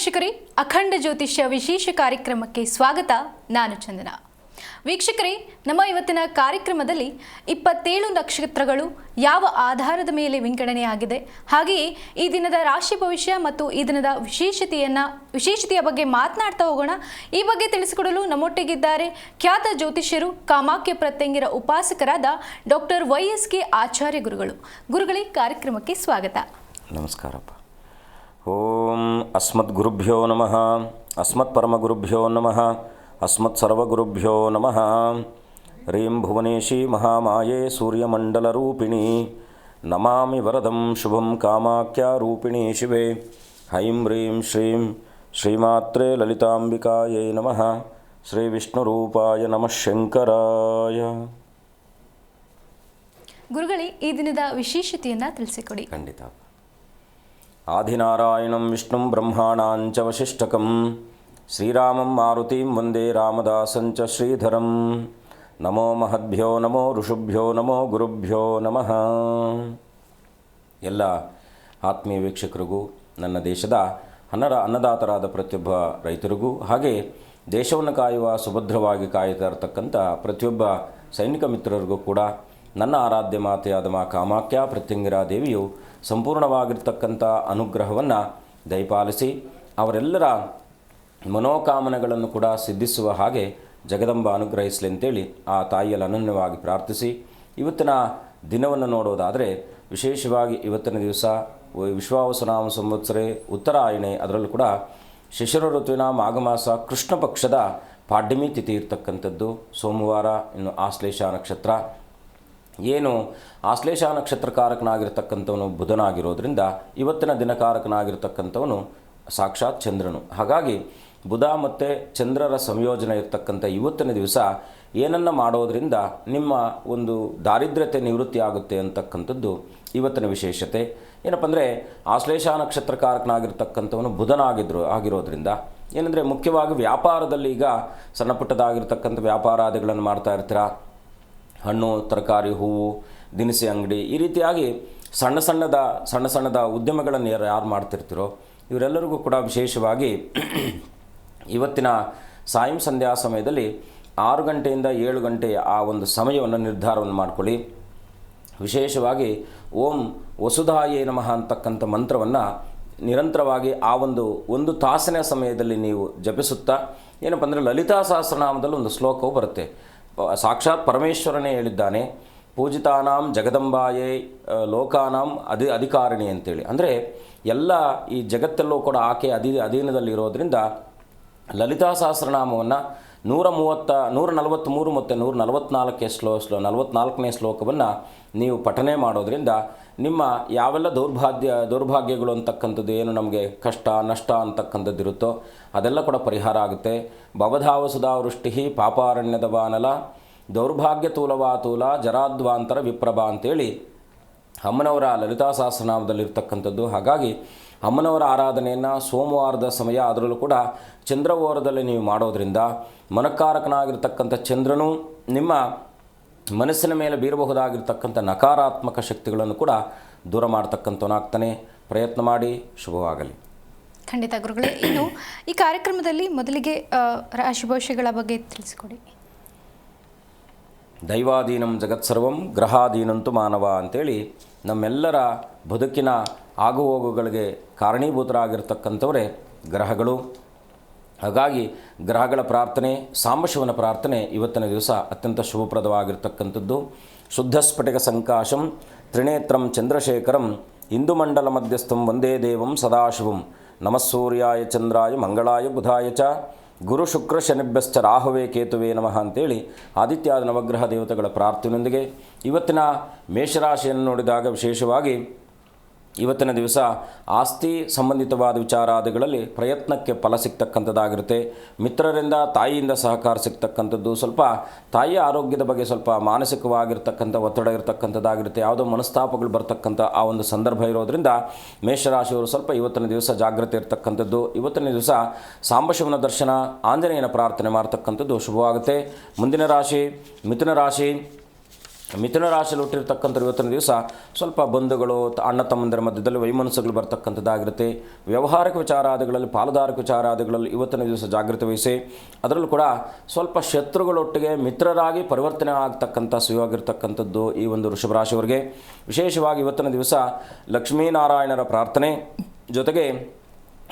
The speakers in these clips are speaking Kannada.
ವೀಕ್ಷಕರೇ, ಅಖಂಡ ಜ್ಯೋತಿಷ್ಯ ವಿಶೇಷ ಕಾರ್ಯಕ್ರಮಕ್ಕೆ ಸ್ವಾಗತ. ನಾನು ಚಂದನ. ವೀಕ್ಷಕರೇ, ನಮ್ಮ ಇವತ್ತಿನ ಕಾರ್ಯಕ್ರಮದಲ್ಲಿ 27 ನಕ್ಷತ್ರಗಳು ಯಾವ ಆಧಾರದ ಮೇಲೆ ವಿಂಗಡಣೆಯಾಗಿದೆ, ಹಾಗೆಯೇ ಈ ದಿನದ ರಾಶಿ ಭವಿಷ್ಯ ಮತ್ತು ಈ ದಿನದ ವಿಶೇಷತೆಯ ಬಗ್ಗೆ ಮಾತನಾಡ್ತಾ ಹೋಗೋಣ. ಈ ಬಗ್ಗೆ ತಿಳಿಸಿಕೊಡಲು ನಮ್ಮೊಟ್ಟಿಗಿದ್ದಾರೆ ಖ್ಯಾತ ಜ್ಯೋತಿಷ್ಯರು, ಕಾಮಾಖ್ಯ ಪ್ರತ್ಯಂಗಿರ ಉಪಾಸಕರಾದ ಡಾಕ್ಟರ್ YSK ಆಚಾರ್ಯ ಗುರುಗಳು. ಗುರುಗಳೇ, ಕಾರ್ಯಕ್ರಮಕ್ಕೆ ಸ್ವಾಗತ. ನಮಸ್ಕಾರಪ್ಪ. ಓಂ ಅಸ್ಮದ್ ಗುರುಭ್ಯೋ ನಮಃ, ಅಸ್ಮತ್ ಪರಮಗುರುಭ್ಯೋ ನಮಃ, ಅಸ್ಮತ್ ಸರ್ವಗುರುಭ್ಯೋ ನಮಃ. ರೀಂ ಭುವನೇಶಿ ಮಹಾಮಾಯೆ ಸೂರ್ಯಮಂಡಲರೂಪಿಣಿ, ನಮಾಮಿ ವರದಂ ಶುಭಂ ಕಾಮಾಖ್ಯ ರೂಪಿಣಿ ಶಿವೆ. ಹೈಂ ರೀಂ ಶ್ರೀಂ ಶ್ರೀಮಾತ್ರೇ ಲಲಿತಾಂಬಿಕಾಯೈ ನಮಃ. ಶ್ರೀ ವಿಷ್ಣುರೂಪಾಯ ನಮಃ ಶಂಕರಾಯ. ಗುರುಗಳೇ, ಈ ದಿನದ ವಿಶೇಷತೆಯನ್ನು ತಿಳಿಸಿಕೊಡಿ. ಖಂಡಿತ. ಆದಿನಾರಾಯಣಂ ವಿಷ್ಣುಂ ಬ್ರಹ್ಮಾಣಾಂಚ ವಸಿಷ್ಠಕಂ, ಶ್ರೀರಾಮಂ ಮಾರುತಿಂ ವಂದೇ ರಾಮದಾಸಂಚ ಶ್ರೀಧರಂ. ನಮೋ ಮಹದ್ಭ್ಯೋ ನಮೋ ಋಷುಭ್ಯೋ ನಮೋ ಗುರುಭ್ಯೋ ನಮಃ. ಎಲ್ಲ ಆತ್ಮೀಯ ವೀಕ್ಷಕರಿಗೂ, ನನ್ನ ದೇಶದ ಅನ್ನದಾತರಾದ ಪ್ರತಿಯೊಬ್ಬ ರೈತರಿಗೂ, ಹಾಗೆ ದೇಶವನ್ನು ಕಾಯುವ ಸುಭದ್ರವಾಗಿ ಕಾಯ್ತಾ ಇರತಕ್ಕಂಥ ಪ್ರತಿಯೊಬ್ಬ ಸೈನಿಕ ಮಿತ್ರರಿಗೂ ಕೂಡ ನನ್ನ ಆರಾಧ್ಯ ಮಾತೆಯಾದ ಮಾ ಕಾಮಾಖ್ಯ ಪ್ರತ್ಯಂಗಿರಾ ದೇವಿಯು ಸಂಪೂರ್ಣವಾಗಿರ್ತಕ್ಕಂಥ ಅನುಗ್ರಹವನ್ನು ದಯಪಾಲಿಸಿ ಅವರೆಲ್ಲರ ಮನೋಕಾಮನೆಗಳನ್ನು ಕೂಡ ಸಿದ್ಧಿಸುವ ಹಾಗೆ ಜಗದಂಬ ಅನುಗ್ರಹಿಸಲಿ ಅಂತೇಳಿ ಆ ತಾಯಿಯಲ್ಲಿ ಅನನ್ಯವಾಗಿ ಪ್ರಾರ್ಥಿಸಿ, ಇವತ್ತಿನ ದಿನವನ್ನು ನೋಡೋದಾದರೆ ವಿಶೇಷವಾಗಿ ಇವತ್ತಿನ ದಿವಸ ವಿಶ್ವಾವಸುನಾಮ ಸಂವತ್ಸರೆ ಉತ್ತರಾಯಣೆ, ಅದರಲ್ಲೂ ಕೂಡ ಶಿಶಿರ ಋತುವಿನ ಮಾಘಮಾಸ ಕೃಷ್ಣ ಪಕ್ಷದ ಪಾಡ್ಯಮಿ ತಿಥಿ ಇರ್ತಕ್ಕಂಥದ್ದು. ಸೋಮವಾರ, ಇನ್ನು ಆಶ್ಲೇಷ ನಕ್ಷತ್ರ. ಏನು ಆಶ್ಲೇಷ ನಕ್ಷತ್ರಕಾರಕನಾಗಿರ್ತಕ್ಕಂಥವನು ಬುಧನಾಗಿರೋದ್ರಿಂದ ಇವತ್ತಿನ ದಿನಕಾರಕನಾಗಿರ್ತಕ್ಕಂಥವನು ಸಾಕ್ಷಾತ್ ಚಂದ್ರನು. ಹಾಗಾಗಿ ಬುಧ ಮತ್ತು ಚಂದ್ರರ ಸಂಯೋಜನೆ ಇರತಕ್ಕಂಥ ಇವತ್ತಿನ ದಿವಸ ಏನನ್ನು ಮಾಡೋದರಿಂದ ನಿಮ್ಮ ಒಂದು ದಾರಿದ್ರ್ಯತೆ ನಿವೃತ್ತಿ ಆಗುತ್ತೆ ಅಂತಕ್ಕಂಥದ್ದು ಇವತ್ತಿನ ವಿಶೇಷತೆ. ಏನಪ್ಪ ಅಂದರೆ ಆಶ್ಲೇಷ ನಕ್ಷತ್ರಕಾರಕನಾಗಿರ್ತಕ್ಕಂಥವನು ಆಗಿರೋದ್ರಿಂದ ಏನಂದರೆ ಮುಖ್ಯವಾಗಿ ವ್ಯಾಪಾರದಲ್ಲಿ ಈಗ ಸಣ್ಣ ಪುಟ್ಟದಾಗಿರ್ತಕ್ಕಂಥ ವ್ಯಾಪಾರಾದಿಗಳನ್ನು ಮಾಡ್ತಾ ಇರ್ತೀರ. ಹಣ್ಣು, ತರಕಾರಿ, ಹೂವು, ದಿನಸಿ ಅಂಗಡಿ, ಈ ರೀತಿಯಾಗಿ ಸಣ್ಣ ಸಣ್ಣದ ಉದ್ಯಮಗಳನ್ನು ಯಾರು ಮಾಡ್ತಿರ್ತೀರೋ ಇವರೆಲ್ಲರಿಗೂ ಕೂಡ ವಿಶೇಷವಾಗಿ ಇವತ್ತಿನ ಸಾಯಂ ಸಂಧ್ಯಾ ಸಮಯದಲ್ಲಿ 6 ಗಂಟೆಯಿಂದ 7 ಗಂಟೆಯ ಆ ಒಂದು ಸಮಯವನ್ನು ನಿರ್ಧಾರವನ್ನು ಮಾಡಿಕೊಳ್ಳಿ. ವಿಶೇಷವಾಗಿ ಓಂ ವಸುಧಾಯೇ ನಮಃ ಅಂತಕ್ಕಂಥ ಮಂತ್ರವನ್ನು ನಿರಂತರವಾಗಿ ಆ ಒಂದು ತಾಸಿನ ಸಮಯದಲ್ಲಿ ನೀವು ಜಪಿಸುತ್ತಾ, ಏನಪ್ಪ ಅಂದರೆ ಲಲಿತಾ ಸಹಸ್ರನಾಮದಲ್ಲಿ ಒಂದು ಶ್ಲೋಕವು ಬರುತ್ತೆ. ಸಾಕ್ಷಾತ್ ಪರಮೇಶ್ವರನೇ ಹೇಳಿದ್ದಾನೆ, ಪೂಜಿತಾನಾಂ ಜಗದಂಬಾಯೇ ಲೋಕಾನಾಂ ಅಧಿಕಾರಿಣಿ ಅಂತೇಳಿ. ಅಂದರೆ ಎಲ್ಲ ಈ ಜಗತ್ತಲ್ಲೂ ಕೂಡ ಆಕೆ ಅಧೀನದಲ್ಲಿರೋದ್ರಿಂದ ಲಲಿತಾ ಸಹಸ್ರನಾಮವನ್ನು 143 ಮತ್ತು 144ನೇ ಶ್ಲೋಕವನ್ನು ನೀವು ಪಠನೆ ಮಾಡೋದ್ರಿಂದ ನಿಮ್ಮ ಯಾವೆಲ್ಲ ದೌರ್ಭಾಗ್ಯಗಳು ಅಂತಕ್ಕಂಥದ್ದು, ಏನು ನಮಗೆ ಕಷ್ಟ ನಷ್ಟ ಅಂತಕ್ಕಂಥದ್ದು ಇರುತ್ತೋ ಅದೆಲ್ಲ ಕೂಡ ಪರಿಹಾರ ಆಗುತ್ತೆ. ಭವಧಾವಸುಧಾವೃಷ್ಟಿ ಪಾಪಾರಣ್ಯದ ಬಾನಲ ದೌರ್ಭಾಗ್ಯ ತೂಲವಾತೂಲ ಜರಾದ್ವಾಂತರ ವಿಪ್ರಭಾ ಅಂತೇಳಿ ಅಮ್ಮನವರ ಲಲಿತಾ ಸಹಸ್ರನಾಮದಲ್ಲಿರ್ತಕ್ಕಂಥದ್ದು. ಹಾಗಾಗಿ ಅಮ್ಮನವರ ಆರಾಧನೆಯನ್ನು ಸೋಮವಾರದ ಸಮಯ, ಅದರಲ್ಲೂ ಕೂಡ ಚಂದ್ರವೋರದಲ್ಲಿ ನೀವು ಮಾಡೋದರಿಂದ ಮನಕಾರಕನಾಗಿರ್ತಕ್ಕಂಥ ಚಂದ್ರನು ನಿಮ್ಮ ಮನಸ್ಸಿನ ಮೇಲೆ ಬೀರಬಹುದಾಗಿರ್ತಕ್ಕಂಥ ನಕಾರಾತ್ಮಕ ಶಕ್ತಿಗಳನ್ನು ಕೂಡ ದೂರ ಮಾಡ್ತಕ್ಕಂಥವನಾಗ್ತಾನೆ. ಪ್ರಯತ್ನ ಮಾಡಿ, ಶುಭವಾಗಲಿ. ಖಂಡಿತ ಗುರುಗಳೇ. ಇನ್ನು ಈ ಕಾರ್ಯಕ್ರಮದಲ್ಲಿ ಮೊದಲಿಗೆ ರಾಶಿ ಭವಿಷ್ಯಗಳ ಬಗ್ಗೆ ತಿಳಿಸಿಕೊಡಿ. ದೈವಾಧೀನಂ ಜಗತ್ಸರ್ವಂ ಗ್ರಹಾಧೀನಂತು ಮಾನವ ಅಂತೇಳಿ ನಮ್ಮೆಲ್ಲರ ಬದುಕಿನ ಆಗುಹೋಗುಗಳಿಗೆ ಕಾರಣೀಭೂತರಾಗಿರ್ತಕ್ಕಂಥವರೇ ಗ್ರಹಗಳು. ಹಾಗಾಗಿ ಗ್ರಹಗಳ ಪ್ರಾರ್ಥನೆ, ಸಾಂಬಶಿವನ ಪ್ರಾರ್ಥನೆ ಇವತ್ತಿನ ದಿವಸ ಅತ್ಯಂತ ಶುಭಪ್ರದವಾಗಿರ್ತಕ್ಕಂಥದ್ದು. ಶುದ್ಧ ಸ್ಫಟಿಕ ಸಂಕಾಶಂ ತ್ರಿನೇತ್ರಂ ಚಂದ್ರಶೇಖರಂ ಇಂದುಮಂಡಲ ಮಧ್ಯಸ್ಥಂ ವಂದೇ ದೇವಂ ಸದಾಶಿವಂ. ನಮಸ್ಸೂರ್ಯಾಯ ಚಂದ್ರಾಯ ಮಂಗಳಾಯ ಬುಧಾಯ ಚ ಗುರು ಶುಕ್ರ ಶನಿಭ್ಯಶ್ಚ ರಾಹುವೇ ಕೇತುವೇ ನಮಃ ಅಂತೇಳಿ ಆದಿತ್ಯಾದ ನವಗ್ರಹ ದೇವತೆಗಳ ಪ್ರಾರ್ಥನೆಯೊಂದಿಗೆ ಇವತ್ತಿನ ಮೇಷರಾಶಿಯನ್ನು ನೋಡಿದಾಗ ವಿಶೇಷವಾಗಿ ಇವತ್ತಿನ ದಿವಸ ಆಸ್ತಿ ಸಂಬಂಧಿತವಾದ ವಿಚಾರಾದಿಗಳಲ್ಲಿ ಪ್ರಯತ್ನಕ್ಕೆ ಫಲ ಸಿಗ್ತಕ್ಕಂಥದ್ದಾಗಿರುತ್ತೆ. ಮಿತ್ರರಿಂದ, ತಾಯಿಯಿಂದ ಸಹಕಾರ ಸಿಗ್ತಕ್ಕಂಥದ್ದು. ಸ್ವಲ್ಪ ತಾಯಿಯ ಆರೋಗ್ಯದ ಬಗ್ಗೆ ಸ್ವಲ್ಪ ಮಾನಸಿಕವಾಗಿರ್ತಕ್ಕಂಥ ಒತ್ತಡ ಇರತಕ್ಕಂಥದ್ದಾಗಿರುತ್ತೆ. ಯಾವುದೋ ಮನಸ್ತಾಪಗಳು ಬರ್ತಕ್ಕಂಥ ಆ ಒಂದು ಸಂದರ್ಭ ಇರೋದರಿಂದ ಮೇಷರಾಶಿಯವರು ಸ್ವಲ್ಪ ಇವತ್ತಿನ ದಿವಸ ಜಾಗ್ರತೆ ಇರತಕ್ಕಂಥದ್ದು. ಇವತ್ತಿನ ದಿವಸ ಸಾಂಬಶಿವನ ದರ್ಶನ, ಆಂಜನೇಯನ ಪ್ರಾರ್ಥನೆ ಮಾಡ್ತಕ್ಕಂಥದ್ದು ಶುಭವಾಗುತ್ತೆ. ಮುಂದಿನ ರಾಶಿ ಮಿಥುನ ರಾಶಿ. ಮಿಥುನ ರಾಶಿಯಲ್ಲಿ ಹುಟ್ಟಿರ್ತಕ್ಕಂಥ ಇವತ್ತಿನ ದಿವಸ ಸ್ವಲ್ಪ ಬಂಧುಗಳು ಅಣ್ಣ ತಮ್ಮಂದಿರ ಮಧ್ಯದಲ್ಲಿ ವೈಮನಸ್ಸುಗಳು ಬರ್ತಕ್ಕಂಥದ್ದಾಗಿರುತ್ತೆ. ವ್ಯವಹಾರಿಕ ವಿಚಾರಾದಿಗಳಲ್ಲಿ ಪಾಲುದಾರಿಕ ವಿಚಾರಾದಿಗಳಲ್ಲಿ ಇವತ್ತಿನ ದಿವಸ ಜಾಗೃತಿ ವಹಿಸಿ. ಅದರಲ್ಲೂ ಕೂಡ ಸ್ವಲ್ಪ ಶತ್ರುಗಳೊಟ್ಟಿಗೆ ಮಿತ್ರರಾಗಿ ಪರಿವರ್ತನೆ ಆಗ್ತಕ್ಕಂಥ ಸುಯೋಗಿರ್ತಕ್ಕಂಥದ್ದು ಈ ಒಂದು ವೃಷಭ ರಾಶಿಯವರಿಗೆ. ವಿಶೇಷವಾಗಿ ಇವತ್ತಿನ ದಿವಸ ಲಕ್ಷ್ಮೀನಾರಾಯಣರ ಪ್ರಾರ್ಥನೆ ಜೊತೆಗೆ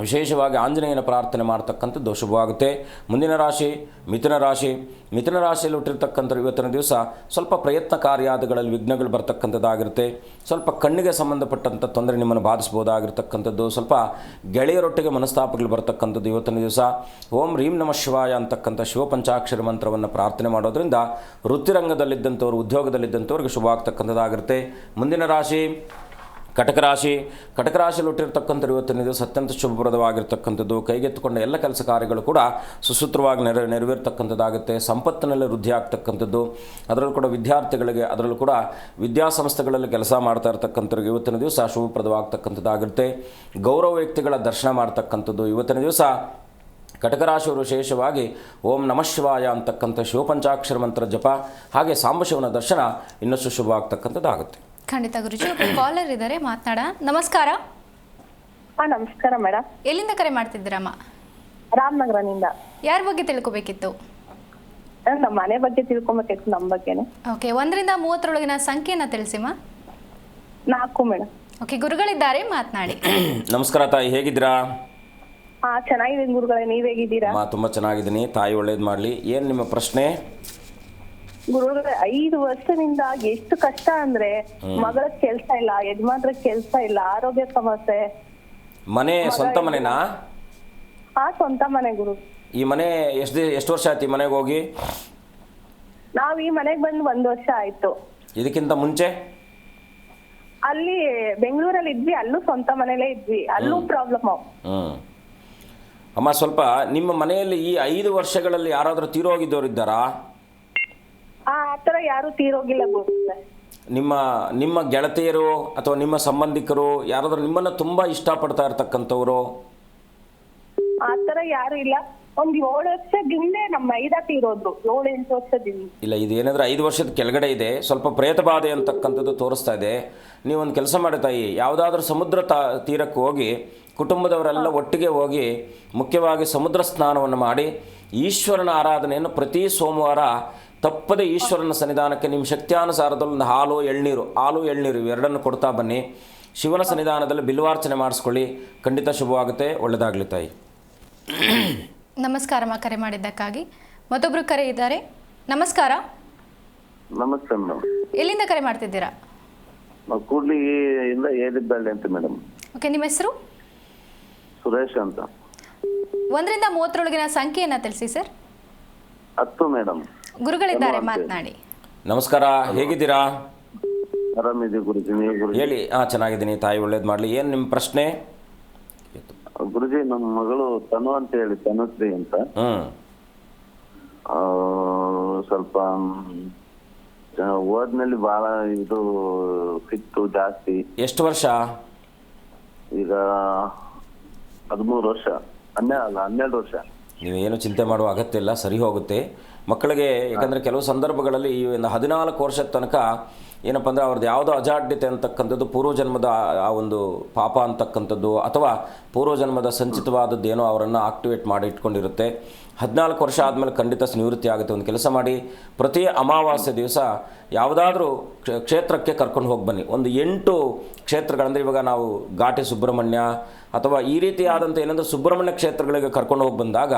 ವಿಶೇಷವಾಗಿ ಆಂಜನೇಯನ ಪ್ರಾರ್ಥನೆ ಮಾಡ್ತಕ್ಕಂಥದ್ದು ಶುಭವಾಗುತ್ತೆ. ಮುಂದಿನ ರಾಶಿ ಮಿಥುನ ರಾಶಿ. ಮಿಥುನ ರಾಶಿಯಲ್ಲಿ ಹುಟ್ಟಿರ್ತಕ್ಕಂಥ ಇವತ್ತಿನ ದಿವಸ ಸ್ವಲ್ಪ ಪ್ರಯತ್ನ ಕಾರ್ಯಾದಿಗಳಲ್ಲಿ ವಿಘ್ನಗಳು ಬರ್ತಕ್ಕಂಥದ್ದಾಗಿರುತ್ತೆ. ಸ್ವಲ್ಪ ಕಣ್ಣಿಗೆ ಸಂಬಂಧಪಟ್ಟಂಥ ತೊಂದರೆ ನಿಮ್ಮನ್ನು ಬಾಧಿಸ್ಬೋದಾಗಿರ್ತಕ್ಕಂಥದ್ದು. ಸ್ವಲ್ಪ ಗೆಳೆಯರೊಟ್ಟಿಗೆ ಮನಸ್ತಾಪಗಳು ಬರ್ತಕ್ಕಂಥದ್ದು ಇವತ್ತಿನ ದಿವಸ. ಓಂ ರೀಂ ನಮಃ ಶಿವಾಯ ಅಂತಕ್ಕಂಥ ಶಿವಪಂಚಾಕ್ಷರ ಮಂತ್ರವನ್ನು ಪ್ರಾರ್ಥನೆ ಮಾಡೋದ್ರಿಂದ ವೃತ್ತಿರಂಗದಲ್ಲಿದ್ದಂಥವ್ರು ಉದ್ಯೋಗದಲ್ಲಿದ್ದಂಥವ್ರಿಗೆ ಶುಭ ಆಗ್ತಕ್ಕಂಥದ್ದಾಗಿರುತ್ತೆ. ಮುಂದಿನ ರಾಶಿ ಕಟಕ ರಾಶಿ. ಕಟಕ ರಾಶಿಯಲ್ಲಿ ಹುಟ್ಟಿರ್ತಕ್ಕಂಥ ಇವತ್ತಿನ ದಿವಸ ಅತ್ಯಂತ ಶುಭಪ್ರದವಾಗಿರ್ತಕ್ಕಂಥದ್ದು. ಕೈಗೆತ್ತಿಕೊಂಡ ಎಲ್ಲ ಕೆಲಸ ಕಾರ್ಯಗಳು ಕೂಡ ಸುಸೂತ್ರವಾಗಿ ನೆರವೇರ್ತಕ್ಕಂಥದ್ದಾಗುತ್ತೆ. ಸಂಪತ್ತಿನಲ್ಲಿ ವೃದ್ಧಿ ಆಗ್ತಕ್ಕಂಥದ್ದು. ಅದರಲ್ಲೂ ಕೂಡ ವಿದ್ಯಾರ್ಥಿಗಳಿಗೆ, ಅದರಲ್ಲೂ ಕೂಡ ವಿದ್ಯಾಸಂಸ್ಥೆಗಳಲ್ಲಿ ಕೆಲಸ ಮಾಡ್ತಾ ಇರ್ತಕ್ಕಂಥವ್ರಿಗೆ ಇವತ್ತಿನ ದಿವಸ ಶುಭಪ್ರದವಾಗ್ತಕ್ಕಂಥದ್ದಾಗಿರುತ್ತೆ. ಗೌರವ ವ್ಯಕ್ತಿಗಳ ದರ್ಶನ ಮಾಡ್ತಕ್ಕಂಥದ್ದು ಇವತ್ತಿನ ದಿವಸ. ಕಟಕ ರಾಶಿಯವರು ವಿಶೇಷವಾಗಿ ಓಂ ನಮಃ ಶಿವಾಯ ಅಂತಕ್ಕಂಥ ಶಿವಪಂಚಾಕ್ಷರ ಮಂತ್ರ ಜಪ ಹಾಗೆ ಸಾಂಬಶಿವನ ದರ್ಶನ ಇನ್ನಷ್ಟು ಶುಭ ಆಗ್ತಕ್ಕಂಥದ್ದಾಗುತ್ತೆ. ಖಂಡಿತ ಗುರುಜಿ. ಒಬ್ಬ ಕಾಲರ್ ಇದ್ದಾರೆ, ಮಾತನಾಡ. ನಮಸ್ಕಾರ. ನಮಸ್ಕಾರ ಮೇಡಮ್. ಎಲ್ಲಿಂದ ಕರೆ ಮಾಡ್ತಿದ್ದೀರಮ್ಮ? ರಾಮನಗರನಿಂದ. ಯಾರ ಬಗ್ಗೆ ತಿಳ್ಕೊಬೇಕಿತ್ತು? ನಮ್ಮ ಮನೆ ಬಗ್ಗೆ ತಿಳ್ಕೊಬೇಕಿತ್ತು. ನಮ್ಮ ಬಗ್ಗೆನೆ. ಓಕೆ, 1 ರಿಂದ 30ರೊಳಗಿನ ಸಂಖ್ಯೆನ ತಿಳಿಸಿಮ್ಮ. 4 ಮೇಡಮ್. ಓಕೆ, ಗುರುಗಳಿದ್ದಾರೆ, ಮಾತನಾಡಿ. ನಮಸ್ಕಾರ ತಾಯಿ, ಹೇಗಿದ್ದೀರಾ? ಚೆನ್ನಾಗಿದ್ದೀನಿ ಗುರುಗಳೇ, ನೀವ್ ಹೇಗಿದ್ದೀರಾ? ತುಂಬ ಚೆನ್ನಾಗಿದ್ದೀನಿ ತಾಯಿ, ಒಳ್ಳೇದು ಮಾಡಲಿ. ಏನು ನಿಮ್ಮ ಪ್ರಶ್ನೆ? ಗುರುಗಳೇ, 5 ವರ್ಷದಿಂದ ಎಷ್ಟು ಕಷ್ಟ ಅಂದ್ರೆ ಮಗಳ ಕೆಲ್ಸ ಇಲ್ಲ, ಯಜಮಾನ್ರ ಕೆಲ್ಸ ಇಲ್ಲ, ಆರೋಗ್ಯ ಸಮಸ್ಯೆ. ಮನೆ ಸ್ವಂತ ಮನೆನಾ? ಸ್ವಂತ ಮನೆ ಗುರು. ಈ ಮನೆ ಎಷ್ಟು ವರ್ಷ ಆಯ್ತು ಈ ಮನೆಗೆ ಹೋಗಿ? ನಾವ್ ಈ ಮನೆಗ್ ಬಂದು 1 ವರ್ಷ ಆಯ್ತು. ಇದಕ್ಕಿಂತ ಮುಂಚೆ ಅಲ್ಲಿ ಬೆಂಗಳೂರಲ್ಲಿ ಇದ್ವಿ, ಅಲ್ಲೂ ಸ್ವಂತ ಮನೇಲೇ ಇದ್ವಿ, ಅಲ್ಲೂ ಪ್ರಾಬ್ಲಮ್. ಅಮ್ಮ, ಸ್ವಲ್ಪ ನಿಮ್ಮ ಮನೆಯಲ್ಲಿ ಈ 5 ವರ್ಷಗಳಲ್ಲಿ ಯಾರಾದರೂ ತೀರೋಗಿದ್ದವರು ಇದ್ದಾರಾ? ಆತರ ಯಾರು ತೀರೋಗಿಲ್ಲ ಗುರುಗಳೇ. ನಿಮ್ಮ ಗೆಳತಿಯರು ಅಥವಾ ನಿಮ್ಮ ಸಂಬಂಧಿಕರು ಯಾರಾದರೂ ನಿಮ್ಮನ್ನು ತುಂಬ ಇಷ್ಟಪಡ್ತಾ ಇರ್ತಕ್ಕಂಥವ್ರು? ಆತರ ಯಾರು ಇಲ್ಲ. ಒಂದ್ 7 ವರ್ಷದಿಂದ ನಮ್ಮ ಮೈದ ತೀರೋದ್ರು, 7-8 ವರ್ಷದಿಂದ. ಇಲ್ಲ, ಇದು ಏನಂದ್ರೆ 5 ವರ್ಷದ ಕೆಳಗಡೆ ಇದೆ. ಸ್ವಲ್ಪ ಪ್ರೇತ ಬಾಧೆ ಅಂತಕ್ಕಂಥದ್ದು ತೋರಿಸ್ತಾ ಇದೆ. ನೀವೊಂದು ಕೆಲಸ ಮಾಡಿ ತಾಯಿ, ಯಾವುದಾದ್ರೂ ಸಮುದ್ರ ತೀರಕ್ಕೆ ಹೋಗಿ ಕುಟುಂಬದವರೆಲ್ಲ ಒಟ್ಟಿಗೆ ಹೋಗಿ ಮುಖ್ಯವಾಗಿ ಸಮುದ್ರ ಸ್ನಾನವನ್ನು ಮಾಡಿ ಈಶ್ವರನ ಆರಾಧನೆಯನ್ನು ಪ್ರತಿ ಸೋಮವಾರ ತಪ್ಪದೆ ಈಶ್ವರನ ಸನ್ನಿಧಾನಕ್ಕೆ ನಿಮ್ಮ ಶಕ್ತಿಯಾನುಸಾರದಲ್ಲಿ ಒಂದು ಹಾಲು ಎಳ್ನೀರು ಇವೆರಡನ್ನು ಕೊಡ್ತಾ ಬನ್ನಿ. ಶಿವನ ಸನ್ನಿಧಾನದಲ್ಲಿ ಬಿಲ್ವಾರ್ಚನೆ ಮಾಡಿಸ್ಕೊಳ್ಳಿ, ಖಂಡಿತ ಶುಭವಾಗುತ್ತೆ. ಒಳ್ಳೆಯದಾಗಲಿ ತಾಯಿ. ನಮಸ್ಕಾರಮ್ಮ, ಕರೆ ಮಾಡಿದ್ದಕ್ಕಾಗಿ. ಮತ್ತೊಬ್ರು ಕರೆ ಇದ್ದಾರೆ. ನಮಸ್ಕಾರ. ನಮಸ್ತೆ ಮೇಡಮ್. ಎಲ್ಲಿಂದ ಕರೆ ಮಾಡ್ತಿದ್ದೀರಾ? ಕೂಡ್ಲಿಯಿಂದ ಏರಿದ್ದಳ್ಳಿ ಅಂತ ಮೇಡಮ್. ಓಕೆ, ನಿಮ್ಮ ಹೆಸರು? ಸುರೇಶ್ ಅಂತ. 1 ರಿಂದ 30ರೊಳಗಿನ ಸಂಖ್ಯೆಯನ್ನ ತಿಳಿಸಿ ಸರ್. 10 ಮೇಡಮ್. ಗುರುಗಳಿದ್ದಾರೆ, ಮಾತನಾಡಿ. ನಮಸ್ಕಾರ, ಹೇಗಿದ್ದೀರಾ? ಆರಾಮಿದ್ದೀವಿ ಗುರುಜಿ, ನೀವು ಗುರುಜಿ? ಹೇಳಿ. ಚೆನ್ನಾಗಿದ್ದೀನಿ ತಾಯಿ, ಒಳ್ಳೇದು ಮಾಡಲಿ. ಏನು ನಿಮ್ಮ ಪ್ರಶ್ನೆ? ಗುರುಜಿ, ನಮ್ಮ ಮಗಳು ತನು ಅಂತ ಹೇಳಿ, ತನುಶ್ರೀ ಅಂತ. ಸ್ವಲ್ಪ ಓದ್ನಲ್ಲಿ ಬಹಳ ಇದು ಸಿಕ್ತು ಜಾಸ್ತಿ. ಎಷ್ಟು ವರ್ಷ? ಈಗ 13 ವರ್ಷ. 12 ವರ್ಷ. ನೀವೇನು ಚಿಂತೆ ಮಾಡುವ ಅಗತ್ಯ ಇಲ್ಲ, ಸರಿ ಹೋಗುತ್ತೆ ಮಕ್ಕಳಿಗೆ. ಯಾಕಂದರೆ ಕೆಲವು ಸಂದರ್ಭಗಳಲ್ಲಿ ಈ ಒಂದು 14 ವರ್ಷದ ತನಕ ಏನಪ್ಪ ಅಂದರೆ ಅವ್ರದ್ದು ಯಾವುದೋ ಅಜಾಡ್ಯತೆ ಅಂತಕ್ಕಂಥದ್ದು ಪೂರ್ವಜನ್ಮದ ಆ ಒಂದು ಪಾಪ ಅಂತಕ್ಕಂಥದ್ದು ಅಥವಾ ಪೂರ್ವಜನ್ಮದ ಸಂಚಿತವಾದದ್ದು ಏನೋ ಅವರನ್ನು ಆಕ್ಟಿವೇಟ್ ಮಾಡಿ ಇಟ್ಕೊಂಡಿರುತ್ತೆ. 14 ವರ್ಷ ಆದಮೇಲೆ ಖಂಡಿತ ನಿವೃತ್ತಿ ಆಗುತ್ತೆ. ಒಂದು ಕೆಲಸ ಮಾಡಿ, ಪ್ರತಿ ಅಮಾವಾಸ್ಯೆ ದಿವಸ ಯಾವುದಾದ್ರೂ ಕ್ಷೇತ್ರಕ್ಕೆ ಕರ್ಕೊಂಡು ಹೋಗಿ ಬನ್ನಿ. ಒಂದು 8 ಕ್ಷೇತ್ರಗಳಂದರೆ ಇವಾಗ ನಾವು ಘಾಟಿ ಸುಬ್ರಹ್ಮಣ್ಯ ಅಥವಾ ಈ ರೀತಿಯಾದಂಥ ಏನಂದರೆ ಸುಬ್ರಹ್ಮಣ್ಯ ಕ್ಷೇತ್ರಗಳಿಗೆ ಕರ್ಕೊಂಡು ಹೋಗಿ ಬಂದಾಗ,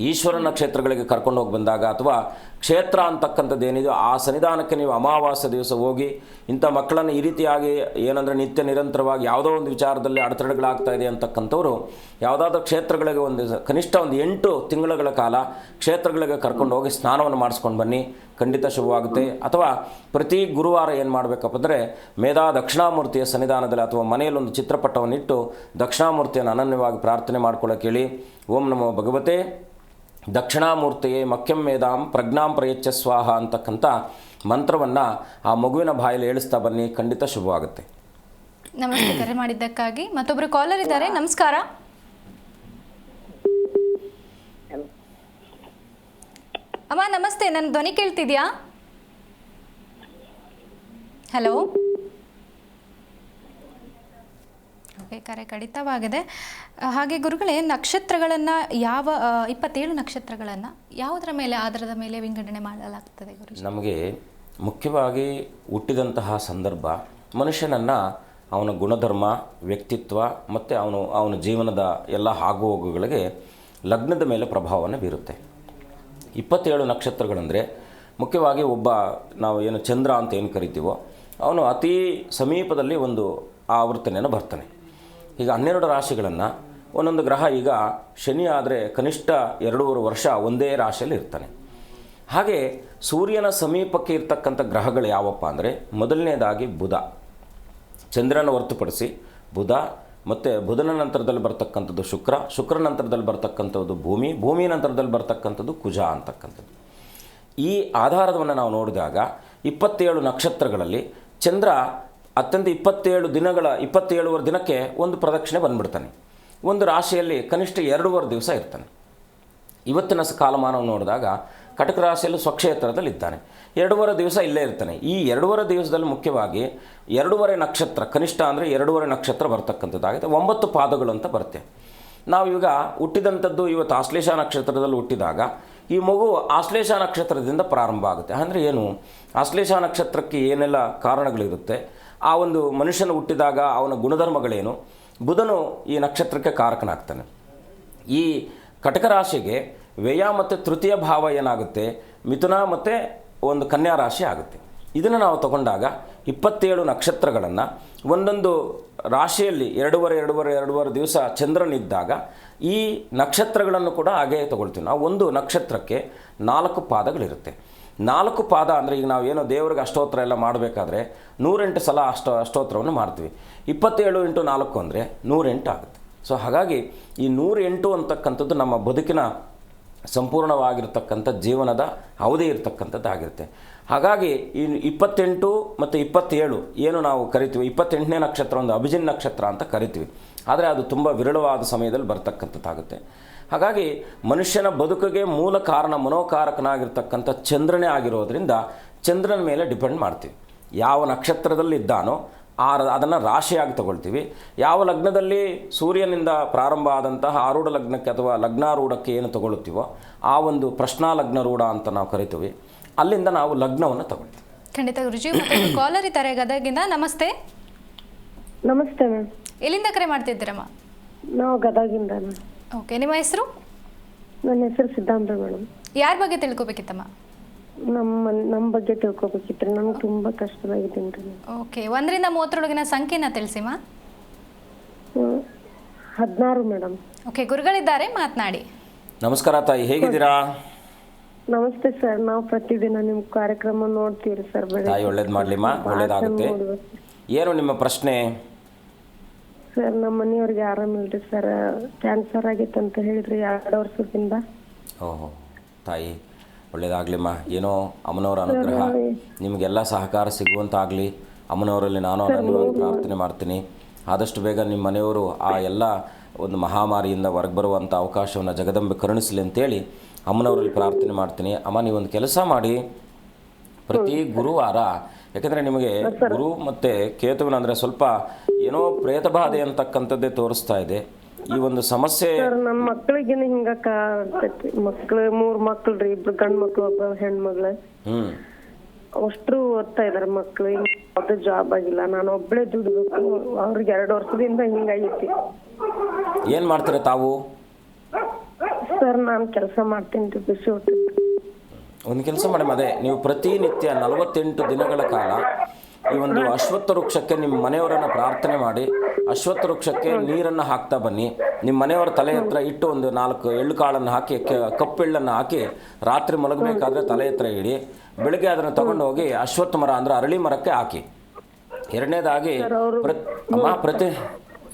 ಈಶ್ವರನ ಕ್ಷೇತ್ರಗಳಿಗೆ ಕರ್ಕೊಂಡು ಹೋಗಿ ಬಂದಾಗ ಅಥವಾ ಕ್ಷೇತ್ರ ಅಂತಕ್ಕಂಥದ್ದು ಏನಿದೆಯೋ ಆ ಸನ್ನಿಧಾನಕ್ಕೆ ನೀವು ಅಮಾವಾಸ್ಯ ದಿವಸ ಹೋಗಿ ಇಂಥ ಮಕ್ಕಳನ್ನು ಈ ರೀತಿಯಾಗಿ ಏನಂದರೆ ನಿತ್ಯ ನಿರಂತರವಾಗಿ ಯಾವುದೋ ಒಂದು ವಿಚಾರದಲ್ಲಿ ಅಡೆತಡೆಗಳಾಗ್ತಾ ಇದೆ ಅಂತಕ್ಕಂಥವ್ರು ಯಾವುದಾದ್ರೂ ಕ್ಷೇತ್ರಗಳಿಗೆ ಕನಿಷ್ಠ ಒಂದು 8 ತಿಂಗಳುಗಳ ಕಾಲ ಕ್ಷೇತ್ರಗಳಿಗೆ ಕರ್ಕೊಂಡು ಹೋಗಿ ಸ್ನಾನವನ್ನು ಮಾಡಿಸ್ಕೊಂಡು ಬನ್ನಿ, ಖಂಡಿತ ಶುಭವಾಗುತ್ತೆ. ಅಥವಾ ಪ್ರತಿ ಗುರುವಾರ ಏನು ಮಾಡಬೇಕಪ್ಪ ಅಂದರೆ ಮೇಧಾ ದಕ್ಷಿಣಾಮೂರ್ತಿಯ ಸನ್ನಿಧಾನದಲ್ಲಿ ಅಥವಾ ಮನೆಯಲ್ಲೊಂದು ಚಿತ್ರಪಟವನ್ನಿಟ್ಟು ದಕ್ಷಿಣಾಮೂರ್ತಿಯನ್ನು ಅನನ್ಯವಾಗಿ ಪ್ರಾರ್ಥನೆ ಮಾಡ್ಕೊಳ್ಳೋಕೆ ಹೇಳಿ. ಓಂ ನಮೋ ಭಗವತೆ ದಕ್ಷಿಣಾಮೂರ್ತಿಯೇ ಮಖ್ಯಂ ಮೇಧಾಂ ಪ್ರಜ್ಞಾಂ ಪ್ರಯಚ್ಛ ಸ್ವಾಹ ಅಂತಕ್ಕಂಥ ಮಂತ್ರವನ್ನು ಆ ಮಗುವಿನ ಬಾಯಲ್ಲಿ ಹೇಳಿಸ್ತಾ ಬನ್ನಿ, ಖಂಡಿತ ಶುಭವಾಗುತ್ತೆ. ನಮಸ್ತೆ, ಕರೆ ಮಾಡಿದ್ದಕ್ಕಾಗಿ. ಮತ್ತೊಬ್ರು ಕಾಲರ್ ಇದ್ದಾರೆ. ನಮಸ್ಕಾರ. ಅಮ್ಮ ನಮಸ್ತೆ, ನನ್ನ ಧ್ವನಿ ಕೇಳ್ತಿದ್ಯಾ? ಹಲೋ. ಓಕೆ, ಕರೆ ಕಡಿತವಾಗಿದೆ. ಹಾಗೆ ಗುರುಗಳೇ, ನಕ್ಷತ್ರಗಳನ್ನು 27 ನಕ್ಷತ್ರಗಳನ್ನು ಯಾವುದರ ಮೇಲೆ ಆಧಾರದ ಮೇಲೆ ವಿಂಗಡಣೆ ಮಾಡಲಾಗ್ತದೆ ಗುರುಜಿ? ನಮಗೆ ಮುಖ್ಯವಾಗಿ ಹುಟ್ಟಿದಂತಹ ಸಂದರ್ಭ ಮನುಷ್ಯನನ್ನು ಅವನ ಗುಣಧರ್ಮ, ವ್ಯಕ್ತಿತ್ವ ಮತ್ತು ಅವನ ಜೀವನದ ಎಲ್ಲ ಆಗುಹೋಗುಗಳಿಗೆ ಲಗ್ನದ ಮೇಲೆ ಪ್ರಭಾವವನ್ನು ಬೀರುತ್ತೆ. 27 ನಕ್ಷತ್ರಗಳಂದರೆ ಮುಖ್ಯವಾಗಿ ನಾವು ಏನು ಚಂದ್ರ ಅಂತ ಏನು ಕರಿತೀವೋ ಅವನು ಅತಿ ಸಮೀಪದಲ್ಲಿ ಒಂದು ಆವರ್ತನೆಯನ್ನು ಬರ್ತಾನೆ. ಈಗ 12 ರಾಶಿಗಳನ್ನು ಒಂದೊಂದು ಗ್ರಹ, ಈಗ ಶನಿ ಆದರೆ ಕನಿಷ್ಠ 2.5 ವರ್ಷ ಒಂದೇ ರಾಶಿಯಲ್ಲಿ ಇರ್ತಾನೆ. ಹಾಗೆ ಸೂರ್ಯನ ಸಮೀಪಕ್ಕೆ ಇರ್ತಕ್ಕಂಥ ಗ್ರಹಗಳು ಯಾವಪ್ಪ ಅಂದರೆ ಮೊದಲನೇದಾಗಿ ಬುಧ, ಚಂದ್ರನ ಹೊರತುಪಡಿಸಿ ಬುಧ, ಮತ್ತು ಬುಧನ ನಂತರದಲ್ಲಿ ಬರ್ತಕ್ಕಂಥದ್ದು ಶುಕ್ರ ನಂತರದಲ್ಲಿ ಬರ್ತಕ್ಕಂಥದ್ದು ಭೂಮಿ ನಂತರದಲ್ಲಿ ಬರ್ತಕ್ಕಂಥದ್ದು ಕುಜ ಅಂತಕ್ಕಂಥದ್ದು. ಈ ಆಧಾರವನ್ನು ನಾವು ನೋಡಿದಾಗ 27 ನಕ್ಷತ್ರಗಳಲ್ಲಿ ಚಂದ್ರ ಅತ್ಯಂತ 27 ದಿನಕ್ಕೆ ಒಂದು ಪ್ರದಕ್ಷಿಣೆ ಬಂದುಬಿಡ್ತಾನೆ. ಒಂದು ರಾಶಿಯಲ್ಲಿ ಕನಿಷ್ಠ 2.5 ದಿವಸ ಇರ್ತಾನೆ. ಇವತ್ತಿನ ಕಾಲಮಾನವನ್ನು ನೋಡಿದಾಗ ಕಟಕ ರಾಶಿಯಲ್ಲಿ ಸ್ವಕ್ಷೇತ್ರದಲ್ಲಿ ಇದ್ದಾನೆ, 2.5 ದಿವಸ ಇಲ್ಲೇ ಇರ್ತಾನೆ. ಈ 2.5 ದಿವಸದಲ್ಲಿ ಮುಖ್ಯವಾಗಿ 2.5 ನಕ್ಷತ್ರ, ಕನಿಷ್ಠ ಅಂದರೆ 2.5 ನಕ್ಷತ್ರ ಬರ್ತಕ್ಕಂಥದ್ದಾಗಿದೆ. 9 ಪಾದಗಳು ಅಂತ ಬರುತ್ತೆ. ನಾವು ಈಗ ಹುಟ್ಟಿದಂಥದ್ದು ಇವತ್ತು ಆಶ್ಲೇಷ ನಕ್ಷತ್ರದಲ್ಲಿ ಹುಟ್ಟಿದಾಗ ಈ ಮಗು ಆಶ್ಲೇಷ ನಕ್ಷತ್ರದಿಂದ ಪ್ರಾರಂಭ ಆಗುತ್ತೆ. ಅಂದರೆ ಏನು, ಆಶ್ಲೇಷ ನಕ್ಷತ್ರಕ್ಕೆ ಏನೆಲ್ಲ ಕಾರಣಗಳಿರುತ್ತೆ, ಆ ಒಂದು ಮನುಷ್ಯನ ಹುಟ್ಟಿದಾಗ ಅವನ ಗುಣಧರ್ಮಗಳೇನು, ಬುಧನು ಈ ನಕ್ಷತ್ರಕ್ಕೆ ಕಾರಕನಾಗ್ತಾನೆ. ಈ ಕಟಕ ರಾಶಿಗೆ ವ್ಯಯ ಮತ್ತು ತೃತೀಯ ಭಾವ ಏನಾಗುತ್ತೆ, ಮಿಥುನ ಮತ್ತು ಒಂದು ಕನ್ಯಾ ರಾಶಿ ಆಗುತ್ತೆ. ಇದನ್ನು ನಾವು ತಗೊಂಡಾಗ 27 ನಕ್ಷತ್ರಗಳನ್ನು ಒಂದೊಂದು ರಾಶಿಯಲ್ಲಿ 2.5 ದಿವಸ ಚಂದ್ರನಿದ್ದಾಗ ಈ ನಕ್ಷತ್ರಗಳನ್ನು ಕೂಡ ಹಾಗೆ ತಗೊಳ್ತೀವಿ. ನಾವು ಒಂದು ನಕ್ಷತ್ರಕ್ಕೆ 4 ಪಾದಗಳಿರುತ್ತೆ. 4 ಪಾದ ಅಂದರೆ ಈಗ ನಾವು ಏನೋ ದೇವರಿಗೆ ಅಷ್ಟೋತ್ರ ಎಲ್ಲ ಮಾಡಬೇಕಾದ್ರೆ 108 ಸಲ ಅಷ್ಟೋತ್ರವನ್ನು ಮಾಡ್ತೀವಿ. 27 × 4 ಅಂದರೆ 108 ಆಗುತ್ತೆ. ಸೊ ಹಾಗಾಗಿ ಈ 108 ಅಂತಕ್ಕಂಥದ್ದು ನಮ್ಮ ಬದುಕಿನ ಸಂಪೂರ್ಣವಾಗಿರ್ತಕ್ಕಂಥ ಜೀವನದ ಅವಧಿ ಇರತಕ್ಕಂಥದ್ದಾಗಿರುತ್ತೆ. ಹಾಗಾಗಿ ಈ 28 ಮತ್ತು 27 ಏನು ನಾವು ಕರಿತೀವಿ, 28ನೇ ನಕ್ಷತ್ರ ಒಂದು ಅಭಿಜಿನ್ ನಕ್ಷತ್ರ ಅಂತ ಕರಿತೀವಿ. ಆದರೆ ಅದು ತುಂಬ ವಿರಳವಾದ ಸಮಯದಲ್ಲಿ ಬರ್ತಕ್ಕಂಥದ್ದಾಗುತ್ತೆ. ಹಾಗಾಗಿ ಮನುಷ್ಯನ ಬದುಕಿಗೆ ಮೂಲ ಕಾರಣ, ಮನೋಕಾರಕನಾಗಿರ್ತಕ್ಕಂಥ ಚಂದ್ರನೇ ಆಗಿರೋದ್ರಿಂದ ಚಂದ್ರನ ಮೇಲೆ ಡಿಪೆಂಡ್ ಮಾಡ್ತೀವಿ. ಯಾವ ನಕ್ಷತ್ರದಲ್ಲಿ ಇದ್ದಾನೋ ಅದನ್ನು ರಾಶಿಯಾಗಿ ತಗೊಳ್ತೀವಿ. ಯಾವ ಲಗ್ನದಲ್ಲಿ ಸೂರ್ಯನಿಂದ ಪ್ರಾರಂಭ ಆದಂತಹ ಆರೂಢ ಲಗ್ನಕ್ಕೆ ಅಥವಾ ಲಗ್ನಾರೂಢಕ್ಕೆ ಏನು ತಗೊಳ್ತೀವೋ ಆ ಒಂದು ಪ್ರಶ್ನಾ ಲಗ್ನ ರೂಢ ಅಂತ ನಾವು ಕರಿತೀವಿ, ಅಲ್ಲಿಂದ ನಾವು ಲಗ್ನವನ್ನು ತಗೊಳ್ತೀವಿ. ಖಂಡಿತ ಗುರುಜಿ. ಕಾಲರ್ ಇದ್ದಾರೆ ಗದಗಿಂದ. ನಮಸ್ತೆ. ನಮಸ್ತೆ ಮ್ಯಾಮ್. ಎಲ್ಲಿಂದ ಕರೆ ಮಾಡ್ತಿದ್ದೀರಮ್ಮ? ನಾವು ಗದಗಿಂದ. ಓಕೆ, ನಿಮ್ಮ ಹೆಸರು? ನನ್ನ ಹೆಸರು ಸಿದ್ಧಾಂತ ಮೇಡಮ್. ಯಾರ ಬಗ್ಗೆ ತಿಳ್ಕೊಬೇಕಿತ್ತಮ್ಮ? ನಮ್ಮ ಬಗ್ಗೆ ತಿಳ್ಕೊಬೇಕಿತ್ತು. ನಮ್ಗೆ ತುಂಬಾ ಕಷ್ಟದಾಗಿದ್ದೀನಿ ರೀ. ಓಕೆ, 1 ರಿಂದ 30 ಸಂಖ್ಯೆನ ತಿಳಿಸಿಮ್ಮ. 16 ಮೇಡಮ್. ಓಕೆ, ಗುರುಗಳಿದ್ದಾರೆ, ಮಾತನಾಡಿ. ನಮಸ್ಕಾರ ತಾಯಿ, ಹೇಗಿದ್ದೀರಾ? ನಮಸ್ತೆ ಸರ್, ನಾವು ಪ್ರತಿದಿನ ನಿಮ್ಮ ಕಾರ್ಯಕ್ರಮ ನೋಡ್ತೀವಿ ಸರ್. ತಾಯಿ ಒಳ್ಳೇದು ಮಾಡಲಿಮ್ಮ, ಒಳ್ಳೇದಾಗುತ್ತೆ. ಏನು ನಿಮ್ಮ ಪ್ರಶ್ನೆ? ಸರ್, ನಮ್ಮ ಮನೆಯವ್ರಿಗೆ ಆರಾಮಿಲ್ರಿ ಸರ್, ಕ್ಯಾನ್ಸರ್ ಆಗಿತ್ತು ಅಂತ ಹೇಳಿದ್ರಿ 2 ವರ್ಷದಿಂದ. ಓಹೋ ತಾಯಿ ಒಳ್ಳೇದಾಗಲಿಮ್ಮ. ಏನೋ ಅಮ್ಮನವರ ಅನುಗ್ರಹ, ನಿಮಗೆಲ್ಲ ಸಹಕಾರ ಸಿಗುವಂತಾಗಲಿ. ಅಮ್ಮನವರಲ್ಲಿ ನಾನು ಅನನ್ಯವಾಗಿ ಪ್ರಾರ್ಥನೆ ಮಾಡ್ತೀನಿ. ಆದಷ್ಟು ಬೇಗ ನಿಮ್ಮ ಮನೆಯವರು ಆ ಎಲ್ಲ ಒಂದು ಮಹಾಮಾರಿಯಿಂದ ಹೊರಗೆ ಬರುವಂಥ ಅವಕಾಶವನ್ನು ಜಗದಂಬೆ ಕರುಣಿಸಲಿ ಅಂತೇಳಿ ಅಮ್ಮನವರಲ್ಲಿ ಪ್ರಾರ್ಥನೆ ಮಾಡ್ತೀನಿ. ಅಮ್ಮ, ನೀವೊಂದು ಕೆಲಸ ಮಾಡಿ, ಪ್ರತಿ ಗುರುವಾರ, ಯಾಕೆಂದರೆ ನಿಮಗೆ ಗುರು ಮತ್ತು ಕೇತುವಿನ ಅಂದರೆ ಸ್ವಲ್ಪ ಏನೋ ಪ್ರೇತ ಬಾಧೆ ಅಂತಕ್ಕಂಥದ್ದೇ ತೋರಿಸ್ತಾ ಇದೆ. ಈ ಒಂದು ಸಮಸ್ಯೆ ನಮ್ಮ ಮಕ್ಕಳಿಗೇನೆ ಹಿಂಗಕ್ಕ ಮಕ್ಳು 3 ಮಕ್ಳು ರೀ, 2 ಗಂಡ್ ಮಕ್ಳು, 1 ಹೆಣ್ಮಗ್ಳು. ಅಷ್ಟ್ರು ಓದ್ತಾ ಇದಾರೆ ಮಕ್ಳು. ಯಾವ್ದು ಜಾಬ್ ಆಗಿಲ್ಲ, ನಾನು ಒಬ್ಳೆ ದುಡ್ಬೇಕು. ಅವ್ರಿಗೆ 2 ವರ್ಷದಿಂದ ಹಿಂಗಾಗೈತಿ. ಏನು ಮಾಡ್ತೀರಾ ತಾವು? ಸರ್, ನಾನು ಕೆಲಸ ಮಾಡ್ತೀನಿ ರೀ, ಬಿಸಿ ಊಟ. ಒಂದು ಕೆಲಸ ಮಾಡಿ, ಅದೇ ನೀವು ಪ್ರತಿನಿತ್ಯ 48 ದಿನಗಳ ಕಾಲ ಈ ಒಂದು ಅಶ್ವತ್ಥ ವೃಕ್ಷಕ್ಕೆ ನಿಮ್ಮ ಮನೆಯವರನ್ನು ಪ್ರಾರ್ಥನೆ ಮಾಡಿ, ಅಶ್ವತ್ಥ ವೃಕ್ಷಕ್ಕೆ ನೀರನ್ನು ಹಾಕ್ತಾ ಬನ್ನಿ. ನಿಮ್ಮ ಮನೆಯವರ ತಲೆ ಹತ್ರ ಇಟ್ಟು ಒಂದು 4 ಎಳ್ಳು ಕಾಳನ್ನು ಹಾಕಿ, ಕಪ್ಪೆಳ್ಳನ್ನು ಹಾಕಿ, ರಾತ್ರಿ ಮಲಗಬೇಕಾದ್ರೆ ತಲೆ ಹತ್ರ ಇಡಿ. ಬೆಳಗ್ಗೆ ಅದನ್ನು ತಗೊಂಡು ಹೋಗಿ ಅಶ್ವತ್ಥ ಮರ ಅಂದರೆ ಅರಳಿ ಮರಕ್ಕೆ ಹಾಕಿ. ಎರಡನೇದಾಗಿ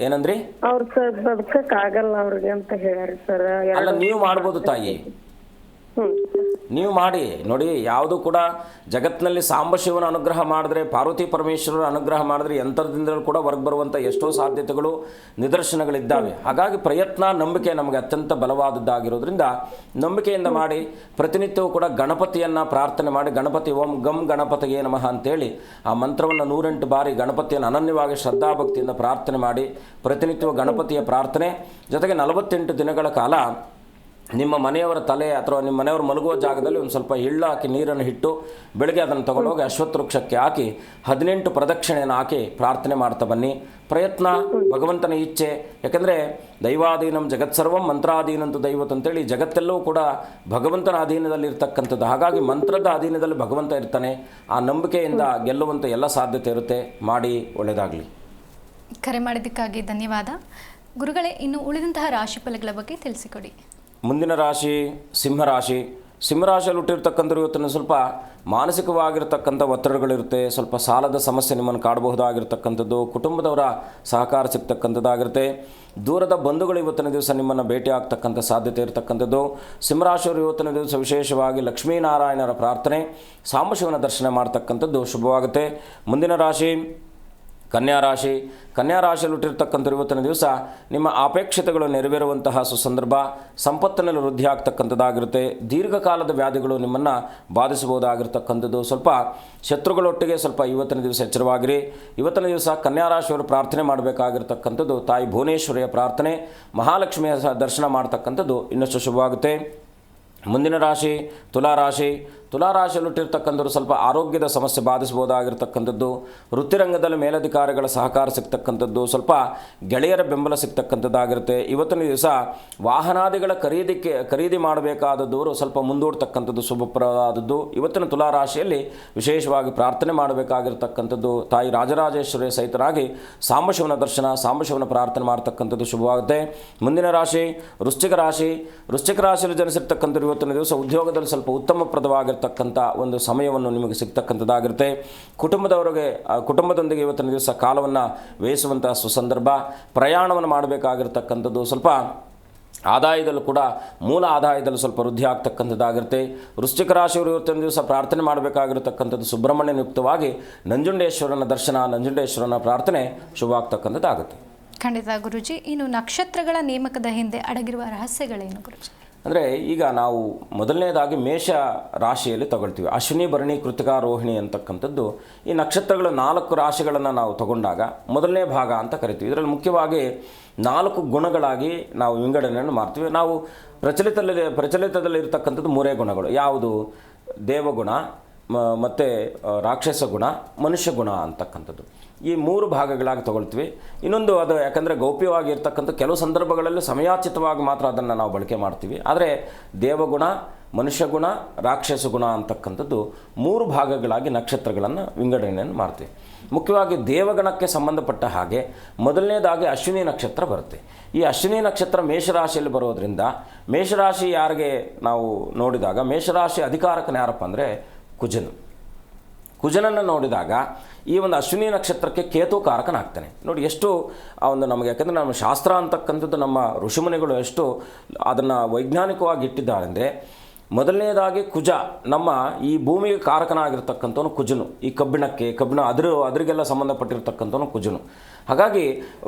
ಏನಂದ್ರಿ? ಅವ್ರು ಸರ್ ಬದುಕಕ್ ಆಗಲ್ಲ ಅವ್ರಿಗೆ ಅಂತ ಹೇಳ್ಯಾರಿ ಸರ್. ಅಲ್ಲ, ನೀವು ಮಾಡ್ಬೋದು ತಾಯಿ. ನೀವು ಮಾಡಿ ನೋಡಿ. ಯಾವುದು ಕೂಡ ಜಗತ್ತಿನಲ್ಲಿ ಸಾಂಬಶಿವನ ಅನುಗ್ರಹ ಮಾಡಿದ್ರೆ, ಪಾರ್ವತಿ ಪರಮೇಶ್ವರರ ಅನುಗ್ರಹ ಮಾಡಿದ್ರೆ ಯಂತ್ರದಿಂದಲೂ ಕೂಡ ಹೊರಗೆ ಬರುವಂಥ ಎಷ್ಟೋ ಸಾಧ್ಯತೆಗಳು ನಿದರ್ಶನಗಳಿದ್ದಾವೆ. ಹಾಗಾಗಿ ಪ್ರಯತ್ನ, ನಂಬಿಕೆ ನಮಗೆ ಅತ್ಯಂತ ಬಲವಾದದ್ದಾಗಿರೋದ್ರಿಂದ ನಂಬಿಕೆಯಿಂದ ಮಾಡಿ. ಪ್ರತಿನಿತ್ಯವೂ ಕೂಡ ಗಣಪತಿಯನ್ನು ಪ್ರಾರ್ಥನೆ ಮಾಡಿ, ಗಣಪತಿ ಓಂ ಗಂ ಗಣಪತಿಗೆ ನಮಃ ಅಂತೇಳಿ ಆ ಮಂತ್ರವನ್ನು 108 ಬಾರಿ ಗಣಪತಿಯನ್ನು ಅನನ್ಯವಾಗಿ ಶ್ರದ್ಧಾಭಕ್ತಿಯಿಂದ ಪ್ರಾರ್ಥನೆ ಮಾಡಿ. ಪ್ರತಿನಿತ್ಯವೂ ಗಣಪತಿಯ ಪ್ರಾರ್ಥನೆ ಜೊತೆಗೆ 48 ದಿನಗಳ ಕಾಲ ನಿಮ್ಮ ಮನೆಯವರ ತಲೆ ಅಥವಾ ನಿಮ್ಮ ಮನೆಯವರು ಮಲಗುವ ಜಾಗದಲ್ಲಿ ಒಂದು ಸ್ವಲ್ಪ ಎಳ್ಳು ಹಾಕಿ ನೀರನ್ನು ಇಟ್ಟು ಬೆಳಗ್ಗೆ ಅದನ್ನು ತಗೊಂಡೋಗಿ ಅಶ್ವತ್ಥ ವೃಕ್ಷಕ್ಕೆ ಹಾಕಿ 18 ಪ್ರದಕ್ಷಿಣೆಯನ್ನು ಹಾಕಿ ಪ್ರಾರ್ಥನೆ ಮಾಡ್ತಾ ಬನ್ನಿ. ಪ್ರಯತ್ನ, ಭಗವಂತನ ಇಚ್ಛೆ. ಯಾಕೆಂದರೆ ದೈವಾಧೀನಂ ಜಗತ್ಸರ್ವಂ ಮಂತ್ರಾಧೀನಂತು ದೈವತ್ ಅಂತೇಳಿ ಜಗತ್ತೆಲ್ಲವೂ ಕೂಡ ಭಗವಂತನ ಅಧೀನದಲ್ಲಿ ಇರ್ತಕ್ಕಂಥದ್ದು. ಹಾಗಾಗಿ ಮಂತ್ರದ ಅಧೀನದಲ್ಲಿ ಭಗವಂತ ಇರ್ತಾನೆ. ಆ ನಂಬಿಕೆಯಿಂದ ಗೆಲ್ಲುವಂಥ ಎಲ್ಲ ಸಾಧ್ಯತೆ ಇರುತ್ತೆ. ಮಾಡಿ, ಒಳ್ಳೆಯದಾಗಲಿ. ಕರೆ ಮಾಡಿದ್ದಕ್ಕಾಗಿ ಧನ್ಯವಾದ ಗುರುಗಳೇ. ಇನ್ನು ಉಳಿದಂತಹ ರಾಶಿ ಫಲಗಳ ಬಗ್ಗೆ ತಿಳಿಸಿಕೊಡಿ. ಮುಂದಿನ ರಾಶಿ ಸಿಂಹರಾಶಿ. ಸಿಂಹರಾಶಿಯಲ್ಲಿ ಹುಟ್ಟಿರ್ತಕ್ಕಂಥವ್ರು ಇವತ್ತಿನ ಸ್ವಲ್ಪ ಮಾನಸಿಕವಾಗಿರ್ತಕ್ಕಂಥ ಒತ್ತಡಗಳಿರುತ್ತೆ. ಸ್ವಲ್ಪ ಸಾಲದ ಸಮಸ್ಯೆ ನಿಮ್ಮನ್ನು ಕಾಡಬಹುದಾಗಿರ್ತಕ್ಕಂಥದ್ದು. ಕುಟುಂಬದವರ ಸಹಕಾರ ಸಿಗ್ತಕ್ಕಂಥದ್ದಾಗಿರುತ್ತೆ. ದೂರದ ಬಂಧುಗಳು ಇವತ್ತಿನ ದಿವಸ ನಿಮ್ಮನ್ನು ಭೇಟಿ ಆಗ್ತಕ್ಕಂಥ ಸಾಧ್ಯತೆ ಇರತಕ್ಕಂಥದ್ದು. ಸಿಂಹರಾಶಿಯವರು ಇವತ್ತಿನ ದಿವಸ ವಿಶೇಷವಾಗಿ ಲಕ್ಷ್ಮೀನಾರಾಯಣರ ಪ್ರಾರ್ಥನೆ, ಸಾಂಬಶಿವನ ದರ್ಶನ ಮಾಡ್ತಕ್ಕಂಥದ್ದು ಶುಭವಾಗುತ್ತೆ. ಮುಂದಿನ ರಾಶಿ ಕನ್ಯಾ ರಾಶಿ. ಕನ್ಯಾ ರಾಶಿಯಲ್ಲಿ ಹುಟ್ಟಿರ್ತಕ್ಕಂಥವ್ರು ಇವತ್ತಿನ ದಿವಸ ನಿಮ್ಮ ಅಪೇಕ್ಷತೆಗಳು ನೆರವೇರುವಂತಹ ಸುಸಂದರ್ಭ, ಸಂಪತ್ತಿನಲ್ಲಿ ವೃದ್ಧಿ ಆಗ್ತಕ್ಕಂಥದ್ದಾಗಿರುತ್ತೆ. ದೀರ್ಘಕಾಲದ ವ್ಯಾಧಿಗಳು ನಿಮ್ಮನ್ನು ಬಾಧಿಸಬಹುದಾಗಿರ್ತಕ್ಕಂಥದ್ದು. ಸ್ವಲ್ಪ ಶತ್ರುಗಳೊಟ್ಟಿಗೆ ಸ್ವಲ್ಪ ಇವತ್ತಿನ ದಿವಸ ಎಚ್ಚರವಾಗಿರಿ. ಇವತ್ತಿನ ದಿವಸ ಕನ್ಯಾ ರಾಶಿಯವರು ಪ್ರಾರ್ಥನೆ ಮಾಡಬೇಕಾಗಿರ್ತಕ್ಕಂಥದ್ದು ತಾಯಿ ಭುವನೇಶ್ವರಿಯ ಪ್ರಾರ್ಥನೆ, ಮಹಾಲಕ್ಷ್ಮಿಯ ದರ್ಶನ ಮಾಡ್ತಕ್ಕಂಥದ್ದು ಇನ್ನಷ್ಟು ಶುಭವಾಗುತ್ತೆ. ಮುಂದಿನ ರಾಶಿ ತುಲಾರಾಶಿ. ತುಲಾರಾಶಿಯಲ್ಲಿ ಹುಟ್ಟಿರ್ತಕ್ಕಂಥವ್ರು ಸ್ವಲ್ಪ ಆರೋಗ್ಯದ ಸಮಸ್ಯೆ ಬಾಧಿಸಬಹುದಾಗಿರ್ತಕ್ಕಂಥದ್ದು. ವೃತ್ತಿರಂಗದಲ್ಲಿ ಮೇಲಧಿಕಾರಿಗಳ ಸಹಕಾರ ಸಿಗ್ತಕ್ಕಂಥದ್ದು. ಸ್ವಲ್ಪ ಗೆಳೆಯರ ಬೆಂಬಲ ಸಿಗ್ತಕ್ಕಂಥದ್ದಾಗಿರುತ್ತೆ. ಇವತ್ತಿನ ದಿವಸ ವಾಹನಾದಿಗಳ ಖರೀದಿ ಮಾಡಬೇಕಾದದ್ದು ಸ್ವಲ್ಪ ಮುಂದೂಡ್ತಕ್ಕಂಥದ್ದು ಶುಭಪ್ರದವಾದದ್ದು. ಇವತ್ತಿನ ತುಲಾರಾಶಿಯಲ್ಲಿ ವಿಶೇಷವಾಗಿ ಪ್ರಾರ್ಥನೆ ಮಾಡಬೇಕಾಗಿರ್ತಕ್ಕಂಥದ್ದು ತಾಯಿ ರಾಜರಾಜೇಶ್ವರಿಯ ಸಹಿತರಾಗಿ ಸಾಂಬಶಿವನ ದರ್ಶನ, ಸಾಂಬಶಿವನ ಪ್ರಾರ್ಥನೆ ಮಾಡ್ತಕ್ಕಂಥದ್ದು ಶುಭವಾಗುತ್ತೆ. ಮುಂದಿನ ರಾಶಿ ವೃಶ್ಚಿಕ ರಾಶಿ. ವೃಶ್ಚಿಕ ರಾಶಿಯಲ್ಲಿ ಜನಿಸಿರ್ತಕ್ಕಂಥವ್ರು ಇವತ್ತಿನ ದಿವಸ ಉದ್ಯೋಗದಲ್ಲಿ ಸ್ವಲ್ಪ ಉತ್ತಮಪ್ರದವಾಗಿರ್ತಕ್ಕಂಥ ಒಂದು ಸಮಯವನ್ನು ನಿಮಗೆ ಸಿಗ್ತಕ್ಕಂಥದ್ದಾಗಿರುತ್ತೆ. ಕುಟುಂಬದೊಂದಿಗೆ ಇವತ್ತಿನ ದಿವಸ ಕಾಲವನ್ನು ವ್ಯಯಿಸುವಂತಹ ಸುಸಂದರ್ಭ. ಪ್ರಯಾಣವನ್ನು ಮಾಡಬೇಕಾಗಿರ್ತಕ್ಕಂಥದ್ದು. ಸ್ವಲ್ಪ ಆದಾಯದಲ್ಲೂ ಕೂಡ ಮೂಲ ಆದಾಯದಲ್ಲಿ ಸ್ವಲ್ಪ ವೃದ್ಧಿ ಆಗ್ತಕ್ಕಂಥದ್ದಾಗಿರುತ್ತೆ. ವೃಶ್ಚಿಕ ರಾಶಿಯವರು ಇವತ್ತಿನ ದಿವಸ ಪ್ರಾರ್ಥನೆ ಮಾಡಬೇಕಾಗಿರ್ತಕ್ಕಂಥದ್ದು ಸುಬ್ರಹ್ಮಣ್ಯನ ಯುಕ್ತವಾಗಿ ನಂಜುಂಡೇಶ್ವರನ ದರ್ಶನ, ನಂಜುಂಡೇಶ್ವರನ ಪ್ರಾರ್ಥನೆ ಶುಭವಾಗ್ತಕ್ಕಂಥದ್ದಾಗುತ್ತೆ. ಖಂಡಿತ ಗುರುಜಿ. ಇನ್ನು ನಕ್ಷತ್ರಗಳ ನೇಮಕದ ಹಿಂದೆ ಅಡಗಿರುವ ರಹಸ್ಯಗಳೇನು ಗುರುಜಿ? ಅಂದರೆ ಈಗ ನಾವು ಮೊದಲನೇದಾಗಿ ಮೇಷ ರಾಶಿಯಲ್ಲಿ ತಗೊಳ್ತೀವಿ. ಅಶ್ವಿನಿ, ಭರಣಿ, ಕೃತಿಕಾ, ರೋಹಿಣಿ ಅಂತಕ್ಕಂಥದ್ದು ಈ ನಕ್ಷತ್ರಗಳ 4 ರಾಶಿಗಳನ್ನು ನಾವು ತಗೊಂಡಾಗ ಮೊದಲನೇ ಭಾಗ ಅಂತ ಕರಿತೀವಿ. ಇದರಲ್ಲಿ ಮುಖ್ಯವಾಗಿ 4 ಗುಣಗಳಾಗಿ ನಾವು ವಿಂಗಡಣೆಯನ್ನು ಮಾಡ್ತೀವಿ. ನಾವು ಪ್ರಚಲಿತದಲ್ಲಿ ಇರತಕ್ಕಂಥದ್ದು 3 ಗುಣಗಳು. ಯಾವುದು? ದೇವಗುಣ, ಮತ್ತು ರಾಕ್ಷಸ ಗುಣ, ಮನುಷ್ಯ ಗುಣ ಅಂತಕ್ಕಂಥದ್ದು. ಈ 3 ಭಾಗಗಳಾಗಿ ತಗೊಳ್ತೀವಿ. ಇನ್ನೊಂದು ಅದು ಯಾಕಂದರೆ ಗೌಪ್ಯವಾಗಿ ಇರ್ತಕ್ಕಂಥ ಕೆಲವು ಸಂದರ್ಭಗಳಲ್ಲಿ ಸಮಯೋಚಿತವಾಗಿ ಮಾತ್ರ ಅದನ್ನು ನಾವು ಬಳಕೆ ಮಾಡ್ತೀವಿ. ಆದರೆ ದೇವಗುಣ, ಮನುಷ್ಯ ಗುಣ, ರಾಕ್ಷಸ ಗುಣ ಅಂತಕ್ಕಂಥದ್ದು 3 ಭಾಗಗಳಾಗಿ ನಕ್ಷತ್ರಗಳನ್ನು ವಿಂಗಡಣೆಯನ್ನು ಮಾಡ್ತೀವಿ. ಮುಖ್ಯವಾಗಿ ದೇವಗಣಕ್ಕೆ ಸಂಬಂಧಪಟ್ಟ ಹಾಗೆ ಮೊದಲನೇದಾಗಿ ಅಶ್ವಿನಿ ನಕ್ಷತ್ರ ಬರುತ್ತೆ. ಈ ಅಶ್ವಿನಿ ನಕ್ಷತ್ರ ಮೇಷರಾಶಿಯಲ್ಲಿ ಬರೋದರಿಂದ ಮೇಷರಾಶಿ ಯಾರಿಗೆ ನಾವು ನೋಡಿದಾಗ ಮೇಷರಾಶಿ ಅಧಿಕಾರಕನ ಯಾರಪ್ಪ ಅಂದರೆ ಕುಜನು. ಕುಜನನ್ನು ನೋಡಿದಾಗ ಈ ಒಂದು ಅಶ್ವಿನಿ ನಕ್ಷತ್ರಕ್ಕೆ ಕೇತು ಕಾರಕನಾಗ್ತಾನೆ. ನೋಡಿ ಎಷ್ಟು ಆ ಒಂದು ನಮಗೆ, ಯಾಕಂದರೆ ನಮ್ಮ ಶಾಸ್ತ್ರ ಅಂತಕ್ಕಂಥದ್ದು ನಮ್ಮ ಋಷಿಮುನಿಗಳು ಎಷ್ಟು ಅದನ್ನು ವೈಜ್ಞಾನಿಕವಾಗಿ ಇಟ್ಟಿದ್ದಾರೆ ಅಂದರೆ, ಮೊದಲನೇದಾಗಿ ಕುಜ ನಮ್ಮ ಈ ಭೂಮಿಗೆ ಕಾರಕನಾಗಿರ್ತಕ್ಕಂಥವನು ಕುಜನು. ಈ ಕಬ್ಬಿಣ ಅದರಿಗೆಲ್ಲ ಸಂಬಂಧಪಟ್ಟಿರ್ತಕ್ಕಂಥವನು ಕುಜನು. ಹಾಗಾಗಿ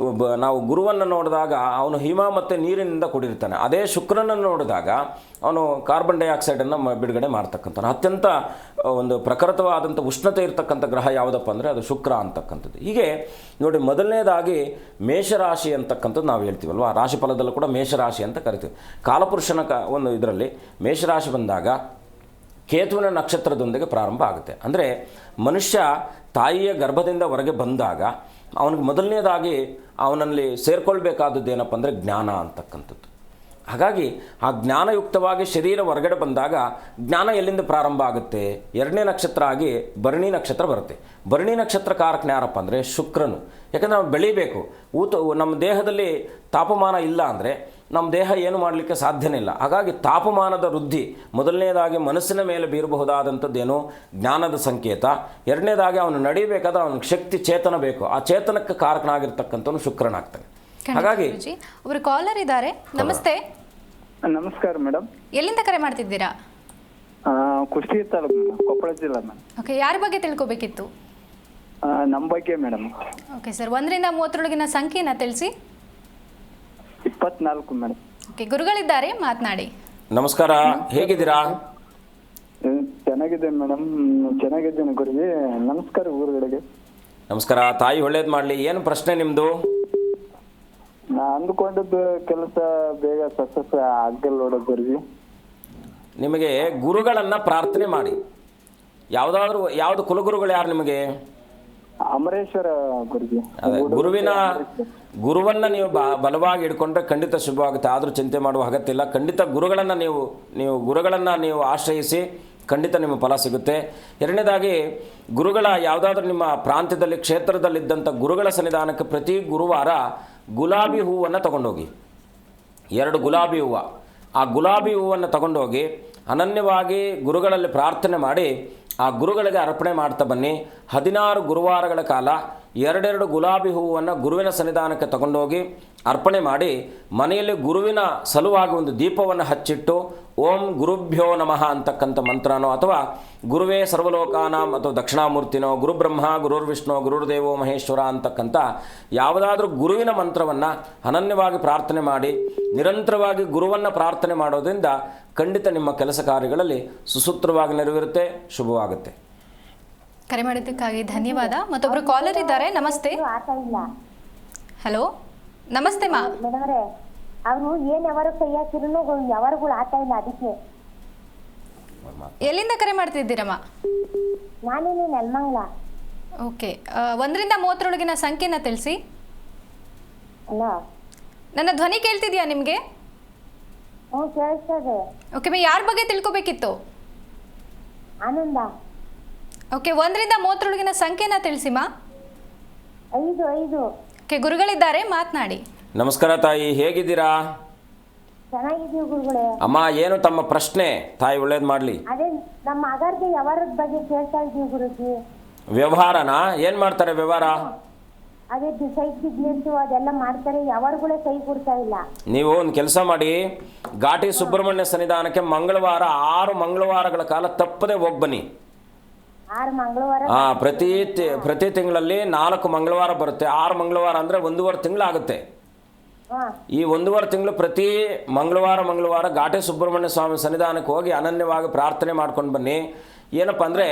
ನಾವು ಗುರುವನ್ನು ನೋಡಿದಾಗ ಅವನು ಹಿಮ ಮತ್ತು ನೀರಿನಿಂದ ಕೂಡಿರ್ತಾನೆ. ಅದೇ ಶುಕ್ರನನ್ನು ನೋಡಿದಾಗ ಅವನು ಕಾರ್ಬನ್ ಡೈಆಕ್ಸೈಡನ್ನು ಬಿಡುಗಡೆ ಮಾಡ್ತಕ್ಕಂಥವ್ನು. ಅತ್ಯಂತ ಒಂದು ಪ್ರಖರವಾದಂಥ ಉಷ್ಣತೆ ಇರ್ತಕ್ಕಂಥ ಗ್ರಹ ಯಾವುದಪ್ಪ ಅಂದರೆ ಅದು ಶುಕ್ರ ಅಂತಕ್ಕಂಥದ್ದು. ಹೀಗೆ ನೋಡಿ, ಮೊದಲನೇದಾಗಿ ಮೇಷರಾಶಿ ಅಂತಕ್ಕಂಥದ್ದು ನಾವು ಹೇಳ್ತೀವಲ್ವ, ರಾಶಿಫಲದಲ್ಲೂ ಕೂಡ ಮೇಷರಾಶಿ ಅಂತ ಕರಿತೀವಿ. ಕಾಲಪುರುಷನ ಒಂದು ಇದರಲ್ಲಿ ಮೇಷರಾಶಿ ಬಂದಾಗ ಕೇತುವಿನ ನಕ್ಷತ್ರದೊಂದಿಗೆ ಪ್ರಾರಂಭ ಆಗುತ್ತೆ. ಅಂದರೆ ಮನುಷ್ಯ ತಾಯಿಯ ಗರ್ಭದಿಂದ ಹೊರಗೆ ಬಂದಾಗ ಅವನಿಗೆ ಮೊದಲನೇದಾಗಿ ಅವನಲ್ಲಿ ಸೇರ್ಕೊಳ್ಬೇಕಾದದ್ದು ಏನಪ್ಪ ಅಂದರೆ ಜ್ಞಾನ ಅಂತಕ್ಕಂಥದ್ದು. ಹಾಗಾಗಿ ಆ ಜ್ಞಾನಯುಕ್ತವಾಗಿ ಶರೀರ ಹೊರಗಡೆ ಬಂದಾಗ ಜ್ಞಾನ ಎಲ್ಲಿಂದ ಪ್ರಾರಂಭ ಆಗುತ್ತೆ? 2ನೇ ನಕ್ಷತ್ರ ಆಗಿ ಭರಣಿ ನಕ್ಷತ್ರ ಬರುತ್ತೆ. ಭರಣಿ ನಕ್ಷತ್ರ ಕಾರಕನ ಯಾರಪ್ಪ ಅಂದರೆ ಶುಕ್ರನು. ಯಾಕಂದರೆ ನಾವು ಬೆಳೀಬೇಕು. ನಮ್ಮ ದೇಹದಲ್ಲಿ ತಾಪಮಾನ ಇಲ್ಲ ಅಂದರೆ ನಮ್ಮ ದೇಹ ಏನು ಮಾಡಲಿಕ್ಕೆ ಸಾಧ್ಯನೇ ಇಲ್ಲ. ಹಾಗಾಗಿ ತಾಪಮಾನದ ವೃದ್ಧಿ ಮೊದಲನೇದಾಗಿ ಮನಸ್ಸಿನ ಮೇಲೆ ಬೀರಬಹುದಾದಂಥದ್ದೇನು? ಜ್ಞಾನದ ಸಂಕೇತ. 2ನೇದಾಗಿ ಅವನು ನಡೀಬೇಕಾದ್ರೆ ಅವನಿಗೆ ಶಕ್ತಿ, ಚೇತನ ಬೇಕು. ಆ ಚೇತನಕ್ಕೆ ಕಾರಕನಾಗಿರ್ತಕ್ಕಂಥವನು ಶುಕ್ರನಾಗ್ತಾನೆ. ಹಾಗಾಗಿ ಒಬ್ಬರು ಕಾಲರ್ ಇದ್ದಾರೆ. ನಮಸ್ತೆ. ನಮಸ್ಕಾರ ಮೇಡಮ್. ಎಲ್ಲಿಂದ ಕರೆ ಮಾಡ್ತಿದ್ದೀರಾ? ಕುಷ್ಟಗಿ ತಾಲೂಕು ಕೊಪ್ಪಳ ಜಿಲ್ಲಾ ಮೇಡಮ್. ಓಕೆ, ಯಾರ ಬಗ್ಗೆ ತಿಳ್ಕೊಬೇಕಿತ್ತು? ನಮ್ಮ ಬಗ್ಗೆ ಮೇಡಮ್. ಓಕೆ ಸರ್, 1ರಿಂದ 30ರೊಳಗಿನ ಸಂಖ್ಯೆನ ತಿಳಿಸಿ. 24 ಮೇಡಮ್. ಓಕೆ, ಗುರುಗಳಿದ್ದಾರೆ, ಮಾತನಾಡಿ. ನಮಸ್ಕಾರ, ಹೇಗಿದ್ದೀರಾ? ಚೆನ್ನಾಗಿದೆ ಮೇಡಮ್, ಚೆನ್ನಾಗಿದ್ದೇನೆ ಗುರುಜಿ. ನಮಸ್ಕಾರ ಗುರುಗಳಿಗೆ. ನಮಸ್ಕಾರ, ತಾಯಿ ಒಳ್ಳೇದು ಮಾಡಲಿ. ಏನು ಪ್ರಶ್ನೆ ನಿಮ್ಮದು? ನಾ ಅಂದುಕೊಂಡದ್ದು ಕೆಲಸ ಬೇಗ ಸಕ್ಸಸ್ ಆಗಲ್ಲ ನೋಡೋ ಗುರುಜಿ. ನಿಮಗೆ ಗುರುಗಳನ್ನು ಪ್ರಾರ್ಥನೆ ಮಾಡಿ. ಯಾವುದು ಕುಲಗುರುಗಳು ಯಾರು ನಿಮಗೆ? ಅಮರೇಶ್ವರ ಗುರುಜಿ. ಅದೇ ಗುರುವನ್ನು ನೀವು ಬಲವಾಗಿ ಹಿಡ್ಕೊಂಡ್ರೆ ಖಂಡಿತ ಶುಭವಾಗುತ್ತೆ. ಆದರೂ ಚಿಂತೆ ಮಾಡುವ ಅಗತ್ಯ ಇಲ್ಲ. ಖಂಡಿತ ಗುರುಗಳನ್ನು ನೀವು ಆಶ್ರಯಿಸಿ, ಖಂಡಿತ ನಿಮ್ಮ ಫಲ ಸಿಗುತ್ತೆ. ಎರಡನೇದಾಗಿ, ಗುರುಗಳ ಯಾವುದಾದ್ರೂ ನಿಮ್ಮ ಪ್ರಾಂತ್ಯದಲ್ಲಿ ಕ್ಷೇತ್ರದಲ್ಲಿದ್ದಂಥ ಗುರುಗಳ ಸನ್ನಿಧಾನಕ್ಕೆ ಪ್ರತಿ ಗುರುವಾರ ಗುಲಾಬಿ ಹೂವನ್ನು ತಗೊಂಡೋಗಿ, 2 ಗುಲಾಬಿ ಹೂವು, ಆ ಗುಲಾಬಿ ಹೂವನ್ನು ತಗೊಂಡೋಗಿ ಅನನ್ಯವಾಗಿ ಗುರುಗಳಲ್ಲಿ ಪ್ರಾರ್ಥನೆ ಮಾಡಿ ಆ ಗುರುಗಳಿಗೆ ಅರ್ಪಣೆ ಮಾಡ್ತಾ ಬನ್ನಿ. 16 ಗುರುವಾರಗಳ ಕಾಲ 2 ಗುಲಾಬಿ ಹೂವನ್ನು ಗುರುವಿನ ಸನ್ನಿಧಾನಕ್ಕೆ ತಗೊಂಡೋಗಿ ಅರ್ಪಣೆ ಮಾಡಿ ಮನೆಯಲ್ಲಿ ಗುರುವಿನ ಸಲುವಾಗಿ ಒಂದು ದೀಪವನ್ನು ಹಚ್ಚಿಟ್ಟು ಓಂ ಗುರುಭ್ಯೋ ನಮಃ ಅಂತಕ್ಕಂಥ ಮಂತ್ರನೋ ಅಥವಾ ಗುರುವೇ ಸರ್ವಲೋಕಾನಾಂ ಅಥವಾ ದಕ್ಷಿಣಾಮೂರ್ತಿನೋ ಗುರುಬ್ರಹ್ಮ ಗುರುರ್ವಿಷ್ಣು ಗುರುರ್ದೇವೋ ಮಹೇಶ್ವರ ಅಂತಕ್ಕಂಥ ಯಾವುದಾದ್ರೂ ಗುರುವಿನ ಮಂತ್ರವನ್ನು ಅನನ್ಯವಾಗಿ ಪ್ರಾರ್ಥನೆ ಮಾಡಿ ನಿರಂತರವಾಗಿ ಗುರುವನ್ನು ಪ್ರಾರ್ಥನೆ ಮಾಡೋದ್ರಿಂದ ಖಂಡಿತ ನಿಮ್ಮ ಕೆಲಸ ಕಾರ್ಯಗಳಲ್ಲಿ ಸುಸೂತ್ರವಾಗಿ ನೆರವೇರುತ್ತೆ, ಶುಭವಾಗುತ್ತೆ. ಕರೆ ಮಾಡಿದ್ದಕ್ಕಾಗಿ ಧನ್ಯವಾದ. ಮತ್ತೊಬ್ರು ಕಾಲರ್ ಇದ್ದಾರೆ. ನಮಸ್ತೆ. ಹಲೋ, ನಮಸ್ತೆ ಮಾ. ಮೇಡಮ್ರೆ, ಅವ್ರು ಏನ್ ಯಾವಾರು ಕೈ ಹಾಕಿದ್ರು ಯಾವಾರುಗಳು ಆತ ಇಲ್ಲ. ಅದಕ್ಕೆ ಎಲ್ಲಿಂದ ಕರೆ ಮಾಡ್ತಿದ್ದೀರಮ್ಮ? ನಾನೇನು ನೆಲಮಂಗಲ. ಓಕೆ, 1ರಿಂದ 30ರೊಳಗಿನ ಸಂಖ್ಯೆನ ತಿಳಿಸಿ. ಅಲ್ಲ, ನನ್ನ ಧ್ವನಿ ಕೇಳ್ತಿದ್ಯಾ ನಿಮಗೆ? ಹ್ಞೂ ಕೇಳಿಸ್ತದೆ. ಓಕೆ ಮಾ, ಯಾರ ಬಗ್ಗೆ ತಿಳ್ಕೊಬೇಕಿತ್ತು? ಆನಂದ. ಓಕೆ, 1ರಿಂದ 30ರೊಳಗಿನ ಸಂಖ್ಯೆನ ತಿಳಿಸಿಮಾ. 5. ಓಕೆ, ಗುರುಗಳಿದ್ದಾರೆ, ಮಾತನಾಡಿ. ನಮಸ್ಕಾರ ತಾಯಿ, ಹೇಗಿದ್ದೀರಾ? ಚೆನ್ನಾಗಿದ್ದೀವಿ ಗುರುಗಳೇ. ಅಮ್ಮ, ಏನು ತಮ್ಮ ಪ್ರಶ್ನೆ? ತಾಯಿ ಒಳ್ಳೇದು ಮಾಡಲಿ. ಅದೇ ನಮ್ಮ ಅಗರ್ಗೆ ವ್ಯವಹಾರದ ಬಗ್ಗೆ ಕೇಳ್ತಾ ಇದ್ದೀವಿ ಗುರುಜಿ. ವ್ಯವಹಾರನಾ? ಏನು ಮಾಡ್ತಾರೆ ವ್ಯವಹಾರ? ಅದೇ ಸೈಟ್ ಬಿಸ್ನೆಸ್ ಅದೆಲ್ಲ ಮಾಡ್ತಾರೆ, ಯಾವಾರುಗಳೇ ಕೈ ಕೊಡ್ತಾ ಇಲ್ಲ. ನೀವು ಒಂದು ಕೆಲಸ ಮಾಡಿ, ಘಾಟಿ ಸುಬ್ರಹ್ಮಣ್ಯ ಸನ್ನಿಧಾನಕ್ಕೆ ಮಂಗಳವಾರ 6 ಮಂಗಳವಾರಗಳ ಕಾಲ ತಪ್ಪದೆ ಹೋಗಿ ಬನ್ನಿ. 6 ಮಂಗಳವಾರ? ಪ್ರತಿ ತಿಂಗಳಲ್ಲಿ 4 ಮಂಗಳವಾರ ಬರುತ್ತೆ. 6 ಮಂಗಳವಾರ ಅಂದರೆ 1.5 ತಿಂಗಳಾಗುತ್ತೆ. ಈ 1.5 ತಿಂಗಳು ಪ್ರತಿ ಮಂಗಳವಾರ ಘಾಟಿ ಸುಬ್ರಹ್ಮಣ್ಯ ಸ್ವಾಮಿ ಸನ್ನಿಧಾನಕ್ಕೆ ಹೋಗಿ ಅನನ್ಯವಾಗಿ ಪ್ರಾರ್ಥನೆ ಮಾಡ್ಕೊಂಡು ಬನ್ನಿ. ಏನಪ್ಪ ಅಂದರೆ,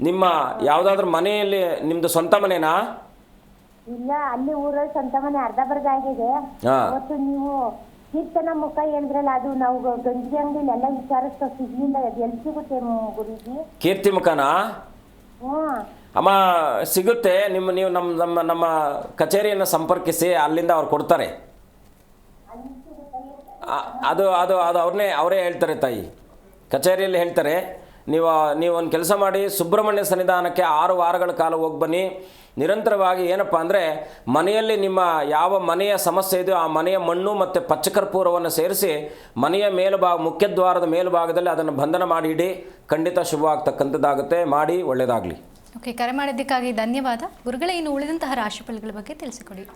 ನಿಮ್ಮ ಯಾವುದಾದ್ರೂ ಮನೆಯಲ್ಲಿ ನಿಮ್ಮದು ಸ್ವಂತ ಮನೆನಾ? ಇಲ್ಲ, ಅಲ್ಲಿ ಊರಲ್ಲಿ ಸ್ವಂತ ಮನೆ ಅರ್ಧ ಬರ್ಧ ಆಗಿದೆ. ಅವತ್ತು ನೀವು ಕೀರ್ತನ ಮುಖ ಏನ್ರಲ್ಲ, ಅದು ನಾವು ಗಂಜಿ ಅಂಗಡಿಲಿ ಎಲ್ಲ ವಿಚಾರಿಸ್ತಾ ಸಿಗ್ಲಿಲ್ಲ. ಎಲ್ಲಿ ಸಿಗುತ್ತೆ ಗುರುಜಿ? ಕೀರ್ತಿ ಮುಖನಾ? ಅಮ್ಮ, ಸಿಗುತ್ತೆ. ನೀವು ನಮ್ಮ ಕಚೇರಿಯನ್ನು ಸಂಪರ್ಕಿಸಿ, ಅಲ್ಲಿಂದ ಅವ್ರು ಕೊಡ್ತಾರೆ. ಅದು ಅವರೇ ಹೇಳ್ತಾರೆ ತಾಯಿ, ಕಚೇರಿಯಲ್ಲಿ ಹೇಳ್ತಾರೆ. ನೀವು ಒಂದು ಕೆಲಸ ಮಾಡಿ, ಸುಬ್ರಹ್ಮಣ್ಯ ಸನ್ನಿಧಾನಕ್ಕೆ 6 ವಾರಗಳ ಕಾಲ ಹೋಗಿ ಬನ್ನಿ. ನಿರಂತರವಾಗಿ ಏನಪ್ಪ ಅಂದರೆ, ಮನೆಯಲ್ಲಿ ನಿಮ್ಮ ಯಾವ ಮನೆಯ ಸಮಸ್ಯೆ ಇದೆಯೋ ಆ ಮನೆಯ ಮಣ್ಣು ಮತ್ತು ಪಚ್ಚಕರ್ಪೂರವನ್ನು ಸೇರಿಸಿ ಮನೆಯ ಮುಖ್ಯದ್ವಾರದ ಮೇಲುಭಾಗದಲ್ಲಿ ಅದನ್ನು ಬಂಧನ ಮಾಡಿ ಇಡಿ. ಖಂಡಿತ ಶುಭವಾಗ್ತಕ್ಕಂಥದ್ದಾಗುತ್ತೆ. ಮಾಡಿ, ಒಳ್ಳೆಯದಾಗಲಿ. ಓಕೆ, ಕರೆ ಮಾಡಿದ್ದಕ್ಕಾಗಿ ಧನ್ಯವಾದ. ಗುರುಗಳೇ, ಇನ್ನು ಉಳಿದಂತಹ ರಾಶಿಫಲಗಳ ಬಗ್ಗೆ ತಿಳಿಸಿಕೊಡಿ.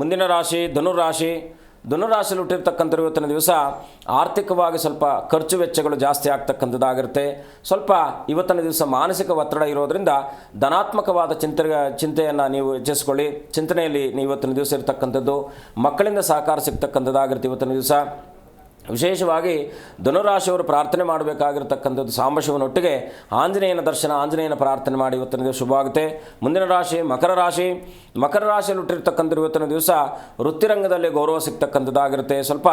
ಮುಂದಿನ ರಾಶಿ ಧನುರಾಶಿ. ಧನುರಾಶಿಯಲ್ಲಿ ಹುಟ್ಟಿರ್ತಕ್ಕಂಥ ಇವತ್ತಿನ ದಿವಸ ಆರ್ಥಿಕವಾಗಿ ಸ್ವಲ್ಪ ಖರ್ಚು ವೆಚ್ಚಗಳು ಜಾಸ್ತಿ ಆಗ್ತಕ್ಕಂಥದ್ದಾಗಿರುತ್ತೆ. ಸ್ವಲ್ಪ ಇವತ್ತಿನ ದಿವಸ ಮಾನಸಿಕ ಒತ್ತಡ ಇರೋದರಿಂದ ಧನಾತ್ಮಕವಾದ ಚಿಂತೆಯನ್ನು ನೀವು ಹೆಚ್ಚಿಸ್ಕೊಳ್ಳಿ. ಚಿಂತನೆಯಲ್ಲಿ ನೀವು ಇವತ್ತಿನ ದಿವಸ ಇರತಕ್ಕಂಥದ್ದು ಮಕ್ಕಳಿಂದ ಸಹಕಾರ ಸಿಗ್ತಕ್ಕಂಥದ್ದಾಗಿರುತ್ತೆ. ಇವತ್ತಿನ ದಿವಸ ವಿಶೇಷವಾಗಿ ಧನುರಾಶಿಯವರು ಪ್ರಾರ್ಥನೆ ಮಾಡಬೇಕಾಗಿರ್ತಕ್ಕಂಥದ್ದು ಸಾಂಬಶಿವನೊಟ್ಟಿಗೆ ಆಂಜನೇಯನ ದರ್ಶನ, ಆಂಜನೇಯನ ಪ್ರಾರ್ಥನೆ ಮಾಡಿ ಇವತ್ತಿನ ದಿವಸ ಶುಭವಾಗುತ್ತೆ. ಮುಂದಿನ ರಾಶಿ ಮಕರ ರಾಶಿ. ಮಕರ ರಾಶಿಯಲ್ಲಿ ಹುಟ್ಟಿರ್ತಕ್ಕಂಥ ಇವತ್ತಿನ ದಿವಸ ವೃತ್ತಿರಂಗದಲ್ಲಿ ಗೌರವ ಸಿಗ್ತಕ್ಕಂಥದ್ದಾಗಿರುತ್ತೆ. ಸ್ವಲ್ಪ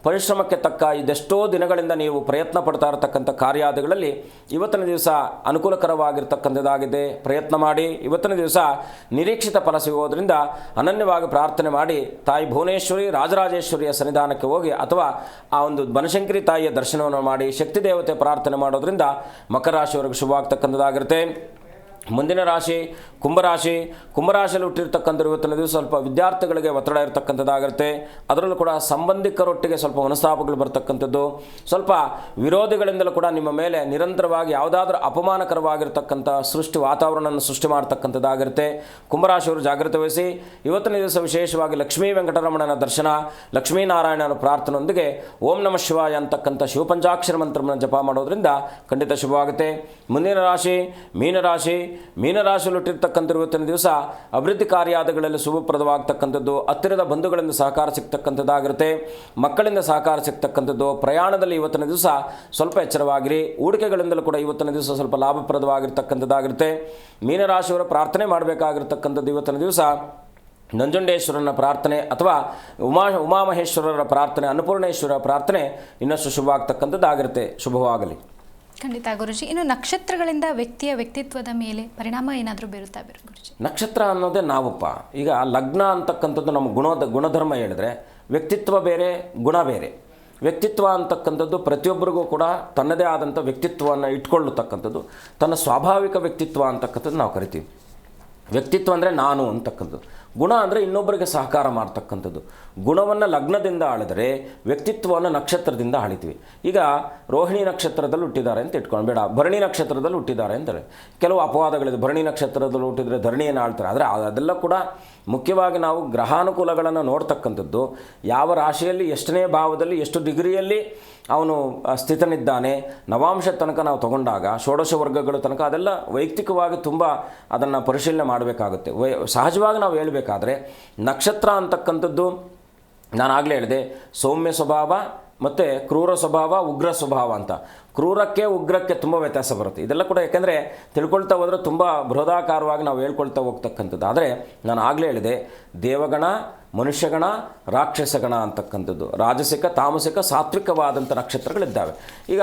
ಪರಿಶ್ರಮಕ್ಕೆ ತಕ್ಕ ಇದೆಷ್ಟೋ ದಿನಗಳಿಂದ ನೀವು ಪ್ರಯತ್ನ ಪಡ್ತಾ ಇರತಕ್ಕಂಥ ಕಾರ್ಯಾದಿಗಳಲ್ಲಿ ಇವತ್ತಿನ ದಿವಸ ಅನುಕೂಲಕರವಾಗಿರ್ತಕ್ಕಂಥದ್ದಾಗಿದೆ. ಪ್ರಯತ್ನ ಮಾಡಿ. ಇವತ್ತಿನ ದಿವಸ ನಿರೀಕ್ಷಿತ ಫಲ ಸಿಗೋದ್ರಿಂದ ಅನನ್ಯವಾಗಿ ಪ್ರಾರ್ಥನೆ ಮಾಡಿ ತಾಯಿ ಭುವನೇಶ್ವರಿ ರಾಜರಾಜೇಶ್ವರಿಯ ಸನ್ನಿಧಾನಕ್ಕೆ ಹೋಗಿ ಅಥವಾ ಆ ಒಂದು ಬನಶಂಕರಿ ತಾಯಿಯ ದರ್ಶನವನ್ನು ಮಾಡಿ ಶಕ್ತಿ ದೇವತೆ ಪ್ರಾರ್ಥನೆ ಮಾಡೋದ್ರಿಂದ ಮಕರ ರಾಶಿಯವರೆಗೂ ಶುಭವಾಗ್ತಕ್ಕಂಥದ್ದಾಗಿರುತ್ತೆ. ಮುಂದಿನ ರಾಶಿ ಕುಂಭರಾಶಿ. ಕುಂಭರಾಶಿಯಲ್ಲಿ ಹುಟ್ಟಿರ್ತಕ್ಕಂಥ ಇವತ್ತಿನ ದಿವಸ ಸ್ವಲ್ಪ ವಿದ್ಯಾರ್ಥಿಗಳಿಗೆ ಒತ್ತಡ ಇರತಕ್ಕಂಥದ್ದಾಗಿರುತ್ತೆ. ಅದರಲ್ಲೂ ಕೂಡ ಸಂಬಂಧಿಕರೊಟ್ಟಿಗೆ ಸ್ವಲ್ಪ ಮನಸ್ತಾಪಗಳು ಬರ್ತಕ್ಕಂಥದ್ದು, ಸ್ವಲ್ಪ ವಿರೋಧಿಗಳಿಂದಲೂ ಕೂಡ ನಿಮ್ಮ ಮೇಲೆ ನಿರಂತರವಾಗಿ ಯಾವುದಾದ್ರೂ ಅಪಮಾನಕರವಾಗಿರ್ತಕ್ಕಂಥ ವಾತಾವರಣವನ್ನು ಸೃಷ್ಟಿ ಮಾಡ್ತಕ್ಕಂಥದ್ದಾಗಿರುತ್ತೆ. ಕುಂಭರಾಶಿಯವರು ಜಾಗ್ರತೆ ವಹಿಸಿ. ಇವತ್ತಿನ ದಿವಸ ವಿಶೇಷವಾಗಿ ಲಕ್ಷ್ಮೀ ವೆಂಕಟರಮಣನ ದರ್ಶನ, ಲಕ್ಷ್ಮೀನಾರಾಯಣನ ಪ್ರಾರ್ಥನೆಯೊಂದಿಗೆ ಓಂ ನಮಃ ಶಿವಾಯ ಅಂತಕ್ಕಂಥ ಶಿವಪಂಚಾಕ್ಷರ ಮಂತ್ರವನ್ನು ಜಪ ಮಾಡೋದ್ರಿಂದ ಖಂಡಿತ ಶುಭವಾಗುತ್ತೆ. ಮುಂದಿನ ರಾಶಿ ಮೀನರಾಶಿ. ಮೀನರಾಶಿಯಲ್ಲಿ ಹುಟ್ಟಿರ್ತಕ್ಕಂಥ ಇವತ್ತಿನ ದಿವಸ ಅಭಿವೃದ್ಧಿ ಕಾರ್ಯಾದಿಗಳಲ್ಲಿ ಶುಭಪ್ರದವಾಗ್ತಕ್ಕಂಥದ್ದು, ಹತ್ತಿರದ ಬಂಧುಗಳಿಂದ ಸಹಕಾರ ಸಿಗ್ತಕ್ಕಂಥದ್ದಾಗಿರುತ್ತೆ, ಮಕ್ಕಳಿಂದ ಸಹಕಾರ ಸಿಗ್ತಕ್ಕಂಥದ್ದು. ಪ್ರಯಾಣದಲ್ಲಿ ಇವತ್ತಿನ ದಿವಸ ಸ್ವಲ್ಪ ಎಚ್ಚರವಾಗಿರಿ. ಹೂಡಿಕೆಗಳಿಂದಲೂ ಕೂಡ ಇವತ್ತಿನ ದಿವಸ ಸ್ವಲ್ಪ ಲಾಭಪ್ರದವಾಗಿರ್ತಕ್ಕಂಥದ್ದಾಗಿರುತ್ತೆ. ಮೀನರಾಶಿಯವರ ಪ್ರಾರ್ಥನೆ ಮಾಡಬೇಕಾಗಿರ್ತಕ್ಕಂಥದ್ದು ಇವತ್ತಿನ ದಿವಸ ನಂಜುಂಡೇಶ್ವರನ ಪ್ರಾರ್ಥನೆ ಅಥವಾ ಉಮಾಮಹೇಶ್ವರರ ಪ್ರಾರ್ಥನೆ, ಅನ್ನಪೂರ್ಣೇಶ್ವರ ಪ್ರಾರ್ಥನೆ ಇನ್ನಷ್ಟು ಶುಭವಾಗ್ತಕ್ಕಂಥದ್ದಾಗಿರುತ್ತೆ. ಶುಭವಾಗಲಿ. ಖಂಡಿತ ಗುರುಜಿ. ಇನ್ನು ನಕ್ಷತ್ರಗಳಿಂದ ವ್ಯಕ್ತಿಯ ವ್ಯಕ್ತಿತ್ವದ ಮೇಲೆ ಪರಿಣಾಮ ಏನಾದರೂ ಬೀರುತ್ತಾ ಗುರುಜಿ? ನಕ್ಷತ್ರ ಅನ್ನೋದೇ ನಾವಪ್ಪ. ಈಗ ಲಗ್ನ ಅಂತಕ್ಕಂಥದ್ದು ನಮ್ಮ ಗುಣಧರ್ಮ ಹೇಳಿದ್ರೆ ವ್ಯಕ್ತಿತ್ವ ಬೇರೆ, ಗುಣ ಬೇರೆ. ವ್ಯಕ್ತಿತ್ವ ಅಂತಕ್ಕಂಥದ್ದು ಪ್ರತಿಯೊಬ್ಬರಿಗೂ ಕೂಡ ತನ್ನದೇ ಆದಂಥ ವ್ಯಕ್ತಿತ್ವವನ್ನು ಇಟ್ಕೊಳ್ಳತಕ್ಕಂಥದ್ದು, ತನ್ನ ಸ್ವಾಭಾವಿಕ ವ್ಯಕ್ತಿತ್ವ ಅಂತಕ್ಕಂಥದ್ದು ನಾವು ಕರಿತೀವಿ. ವ್ಯಕ್ತಿತ್ವ ಅಂದರೆ ನಾನು ಅಂತಕ್ಕಂಥದ್ದು. ಗುಣ ಅಂದರೆ ಇನ್ನೊಬ್ಬರಿಗೆ ಸಹಕಾರ ಮಾಡ್ತಕ್ಕಂಥದ್ದು. ಗುಣವನ್ನು ಲಗ್ನದಿಂದ ಆಳಿದರೆ ವ್ಯಕ್ತಿತ್ವವನ್ನು ನಕ್ಷತ್ರದಿಂದ ಆಳಿತೀವಿ. ಈಗ ರೋಹಿಣಿ ನಕ್ಷತ್ರದಲ್ಲಿ ಹುಟ್ಟಿದ್ದಾರೆ ಅಂತ ಇಟ್ಕೊಂಡು ಬೇಡ, ಭರಣಿ ನಕ್ಷತ್ರದಲ್ಲಿ ಹುಟ್ಟಿದ್ದಾರೆ ಅಂತಾರೆ. ಕೆಲವು ಅಪವಾದಗಳಿದೆ. ಭರಣಿ ನಕ್ಷತ್ರದಲ್ಲಿ ಹುಟ್ಟಿದರೆ ಧರಣಿಯನ್ನು ಆಳ್ತಾರೆ. ಆದರೆ ಅದೆಲ್ಲ ಕೂಡ ಮುಖ್ಯವಾಗಿ ನಾವು ಗ್ರಹಾನುಕೂಲಗಳನ್ನು ನೋಡ್ತಕ್ಕಂಥದ್ದು. ಯಾವ ರಾಶಿಯಲ್ಲಿ ಎಷ್ಟನೇ ಭಾವದಲ್ಲಿ ಎಷ್ಟು ಡಿಗ್ರಿಯಲ್ಲಿ ಅವನು ಸ್ಥಿತನಿದ್ದಾನೆ, ನವಾಂಶ ತನಕ ನಾವು ತಗೊಂಡಾಗ ಷೋಡಶ ವರ್ಗಗಳ ತನಕ ಅದೆಲ್ಲ ವೈಯಕ್ತಿಕವಾಗಿ ತುಂಬ ಅದನ್ನು ಪರಿಶೀಲನೆ ಮಾಡಬೇಕಾಗುತ್ತೆ. ಸಹಜವಾಗಿ ನಾವು ಹೇಳಬೇಕಾದ್ರೆ ನಕ್ಷತ್ರ ಅಂತಕ್ಕಂಥದ್ದು ನಾನು ಆಗಲೇ ಹೇಳಿದೆ, ಸೌಮ್ಯ ಸ್ವಭಾವ ಮತ್ತು ಕ್ರೂರ ಸ್ವಭಾವ, ಉಗ್ರ ಸ್ವಭಾವ ಅಂತ. ಕ್ರೂರಕ್ಕೆ ಉಗ್ರಕ್ಕೆ ತುಂಬ ವ್ಯತ್ಯಾಸ ಬರುತ್ತೆ. ಇದೆಲ್ಲ ಕೂಡ ಯಾಕೆಂದರೆ ತಿಳ್ಕೊಳ್ತಾ ಹೋದರೆ ತುಂಬ ಬೃಹದಾಕಾರವಾಗಿ ನಾವು ಹೇಳ್ಕೊಳ್ತಾ ಹೋಗ್ತಕ್ಕಂಥದ್ದು. ಆದರೆ ನಾನು ಆಗಲೇ ಹೇಳಿದೆ, ದೇವಗಣ, ಮನುಷ್ಯಗಣ, ರಾಕ್ಷಸಗಣ ಅಂತಕ್ಕಂಥದ್ದು, ರಾಜಸಿಕ, ತಾಮಸಿಕ, ಸಾತ್ವಿಕವಾದಂಥ ನಕ್ಷತ್ರಗಳಿದ್ದಾವೆ. ಈಗ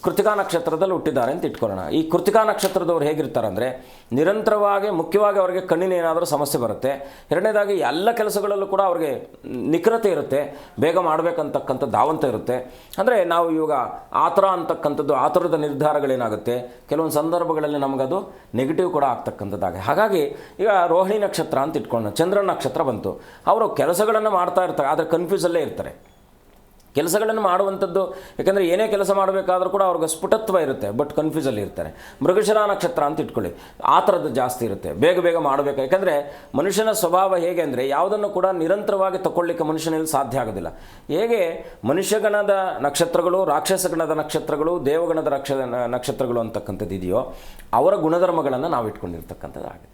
ಕೃತಿಕಾ ನಕ್ಷತ್ರದಲ್ಲಿ ಹುಟ್ಟಿದ್ದಾರೆ ಅಂತ ಇಟ್ಕೊಳ್ಳೋಣ. ಈ ಕೃತಿಕಾ ನಕ್ಷತ್ರದವ್ರು ಹೇಗಿರ್ತಾರೆ ಅಂದರೆ ನಿರಂತರವಾಗಿ, ಮುಖ್ಯವಾಗಿ ಅವರಿಗೆ ಕಣ್ಣಿನ ಏನಾದರೂ ಸಮಸ್ಯೆ ಬರುತ್ತೆ. ಎರಡನೇದಾಗಿ ಎಲ್ಲ ಕೆಲಸಗಳಲ್ಲೂ ಕೂಡ ಅವ್ರಿಗೆ ನಿಖರತೆ ಇರುತ್ತೆ, ಬೇಗ ಮಾಡಬೇಕಂತಕ್ಕಂಥ ಧಾವಂತ ಇರುತ್ತೆ. ಅಂದರೆ ನಾವು ಇವಾಗ ಆತುರ ಅಂತಕ್ಕಂಥದ್ದು, ಆತುರದ ನಿರ್ಧಾರಗಳೇನಾಗುತ್ತೆ ಕೆಲವೊಂದು ಸಂದರ್ಭಗಳಲ್ಲಿ ನಮಗದು ನೆಗೆಟಿವ್ ಕೂಡ ಆಗ್ತಕ್ಕಂಥದ್ದಾಗಿ. ಹಾಗಾಗಿ ಈಗ ರೋಹಿಣಿ ನಕ್ಷತ್ರ ಅಂತ ಇಟ್ಕೊಳ್ಳೋಣ, ಚಂದ್ರನ ನಕ್ಷತ್ರ ಬಂತು. ಅವರು ಕೆಲಸಗಳನ್ನು ಮಾಡ್ತಾ ಇರ್ತಾರೆ, ಆದರೆ ಕನ್ಫ್ಯೂಸಲ್ಲೇ ಇರ್ತಾರೆ. ಕೆಲಸಗಳನ್ನು ಮಾಡುವಂಥದ್ದು, ಯಾಕೆಂದರೆ ಏನೇ ಕೆಲಸ ಮಾಡಬೇಕಾದ್ರೂ ಕೂಡ ಅವ್ರಿಗೆ ಸ್ಫುಟತ್ವ ಇರುತ್ತೆ, ಬಟ್ ಕನ್ಫ್ಯೂಸಲ್ಲಿ ಇರ್ತಾರೆ. ಮೃಗಶಿರ ನಕ್ಷತ್ರ ಅಂತ ಇಟ್ಕೊಳ್ಳಿ, ಆ ಥರದ್ದು ಜಾಸ್ತಿ ಇರುತ್ತೆ, ಬೇಗ ಬೇಗ ಮಾಡಬೇಕು. ಯಾಕೆಂದರೆ ಮನುಷ್ಯನ ಸ್ವಭಾವ ಹೇಗೆ ಅಂದರೆ ಯಾವುದನ್ನು ಕೂಡ ನಿರಂತರವಾಗಿ ತಗೊಳ್ಳಿಕ್ಕೆ ಮನುಷ್ಯನಲ್ಲಿ ಸಾಧ್ಯ ಆಗೋದಿಲ್ಲ. ಹೇಗೆ ಮನುಷ್ಯಗಣದ ನಕ್ಷತ್ರಗಳು, ರಾಕ್ಷಸಗಣದ ನಕ್ಷತ್ರಗಳು, ದೇವಗಣದ ನಕ್ಷತ್ರಗಳು ಅಂತಕ್ಕಂಥದ್ದು ಇದೆಯೋ ಅವರ ಗುಣಧರ್ಮಗಳನ್ನು ನಾವು ಇಟ್ಕೊಂಡಿರ್ತಕ್ಕಂಥದ್ದಾಗುತ್ತೆ.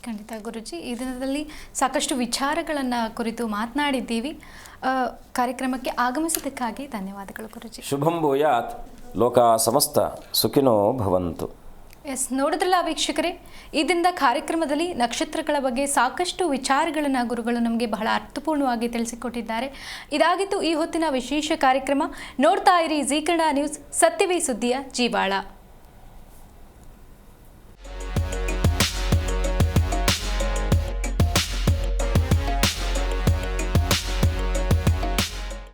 ಖಂಡಿತ ಗುರುಜಿ. ಈ ದಿನದಲ್ಲಿ ಸಾಕಷ್ಟು ವಿಚಾರಗಳನ್ನು ಕುರಿತು ಮಾತನಾಡಿದ್ದೀವಿ. ಕಾರ್ಯಕ್ರಮಕ್ಕೆ ಆಗಮಿಸೋದಕ್ಕಾಗಿ ಧನ್ಯವಾದಗಳು ಗುರುಜಿ. ಶುಭಂ ಭೂಯಾತ್. ಲೋಕ ಸಮಸ್ತ ಸುಖಿನೋ ಭವಂತು. ಎಸ್, ನೋಡಿದ್ರಲ್ಲ ವೀಕ್ಷಕರೇ, ಈ ದಿನದ ಕಾರ್ಯಕ್ರಮದಲ್ಲಿ ನಕ್ಷತ್ರಗಳ ಬಗ್ಗೆ ಸಾಕಷ್ಟು ವಿಚಾರಗಳನ್ನು ಗುರುಗಳು ನಮಗೆ ಬಹಳ ಅರ್ಥಪೂರ್ಣವಾಗಿ ತಿಳಿಸಿಕೊಟ್ಟಿದ್ದಾರೆ. ಇದಾಗಿತ್ತು ಈ ಹೊತ್ತಿನ ವಿಶೇಷ ಕಾರ್ಯಕ್ರಮ. ನೋಡ್ತಾ ಇರಿ ಜೀ ಕನ್ನಡ ನ್ಯೂಸ್, ಸತ್ಯವೇ ಸುದ್ದಿಯ ಜೀವಾಳ.